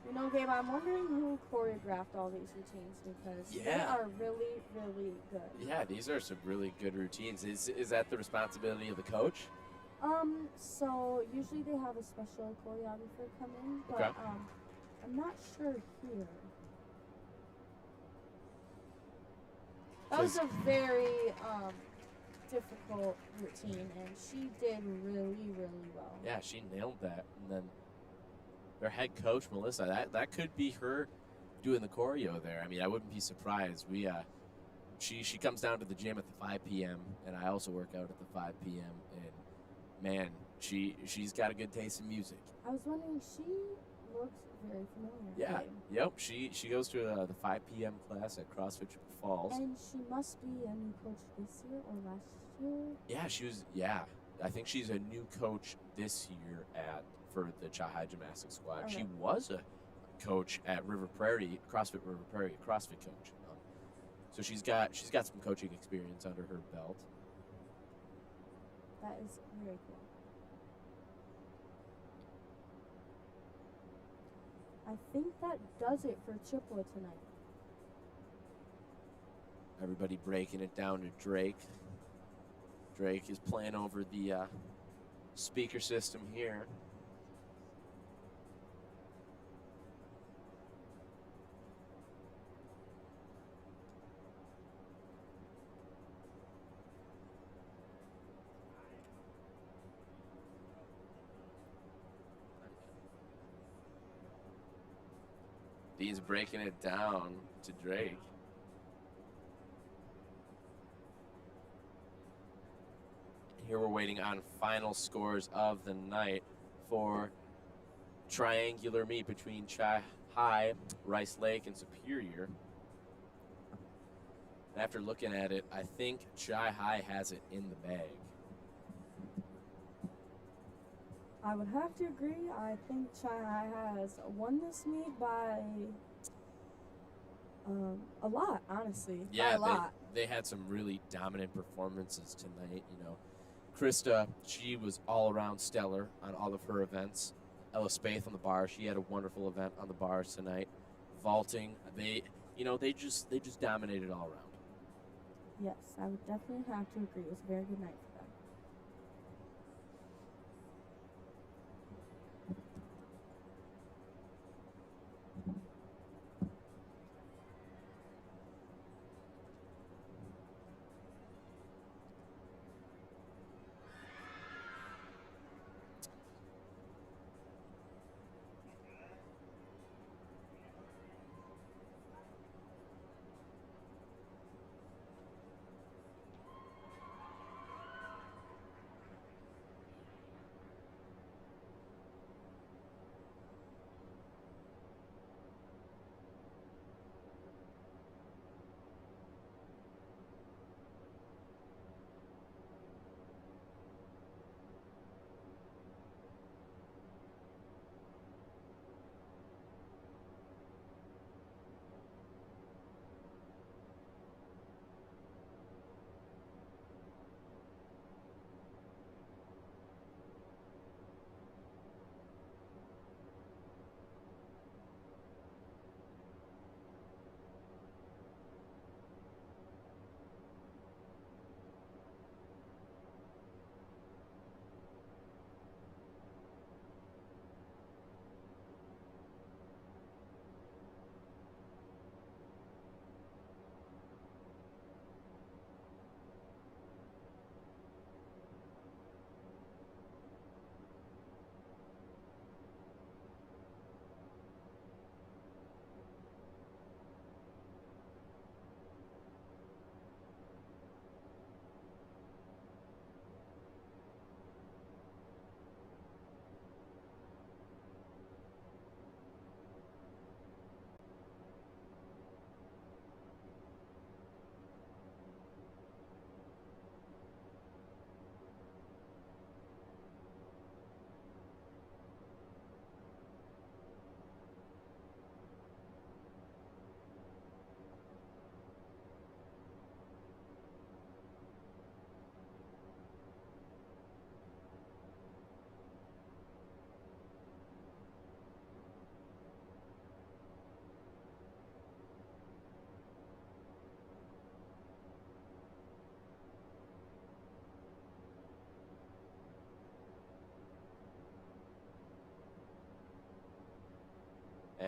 You know, Gabe, I'm wondering who choreographed all these routines because they Yeah. are really, really good. Yeah, these are some really good routines. Is that the responsibility of the coach? So usually they have a special choreographer come in, but Okay. I'm not sure here. That was a very difficult routine, and she did really, really well. Yeah, she nailed that. And then their head coach, Melissa, that could be her doing the choreo there. I mean, I wouldn't be surprised. She comes down to the gym at the 5 p.m. and I also work out at the 5 p.m. and man, she's got a good taste in music. I was wondering, she looks very familiar. Yeah. Right? Yep. She goes to the 5 p.m. class at CrossFit Chippewa Falls. And she must be a new coach this year or last year. Yeah, she was. Yeah, I think she's a new coach this year for the Chippewa Gymnastics squad. Okay. She was a coach at River Prairie, CrossFit River Prairie, a CrossFit coach. So she's got some coaching experience under her belt. That is very cool. I think that does it for Chippewa tonight. Everybody breaking it down to Drake. Drake is playing over the speaker system here. Dean's breaking it down to Drake. Here we're waiting on final scores of the night for triangular meet between Chippewa High, Rice Lake, and Superior. And after looking at it, I think Chippewa High has it in the bag. I would have to agree. I think Chippewa has won this meet by a lot, honestly. Yeah, by a lot. They had some really dominant performances tonight. You know, Krista, she was all around stellar on all of her events. Ella Spaeth on the bar, she had a wonderful event on the bars tonight. Vaulting, they just dominated all around. Yes, I would definitely have to agree. It was a very good night for them.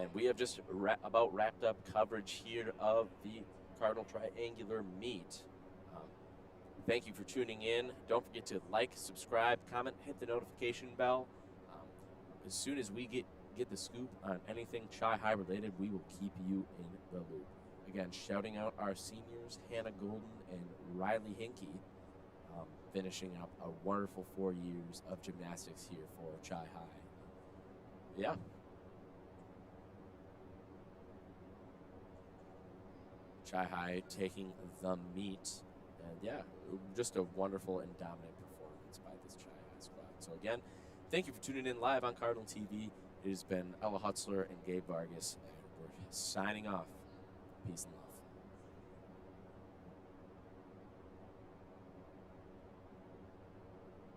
And we have just about wrapped up coverage here of the Cardinal Triangular meet. Thank you for tuning in. Don't forget to like, subscribe, comment, hit the notification bell. As soon as we get the scoop on anything Chi-High related, we will keep you in the loop. Again, shouting out our seniors, Hannah Golden and Riley Hinkey, finishing up a wonderful 4 years of gymnastics here for Chi-High. Yeah. Chi-High taking the meet. And yeah, just a wonderful and dominant performance by this Chi-High squad. So again, thank you for tuning in live on Cardinal TV. It has been Ella Hutzler and Gabe Vargas, and we're signing off. Peace and love.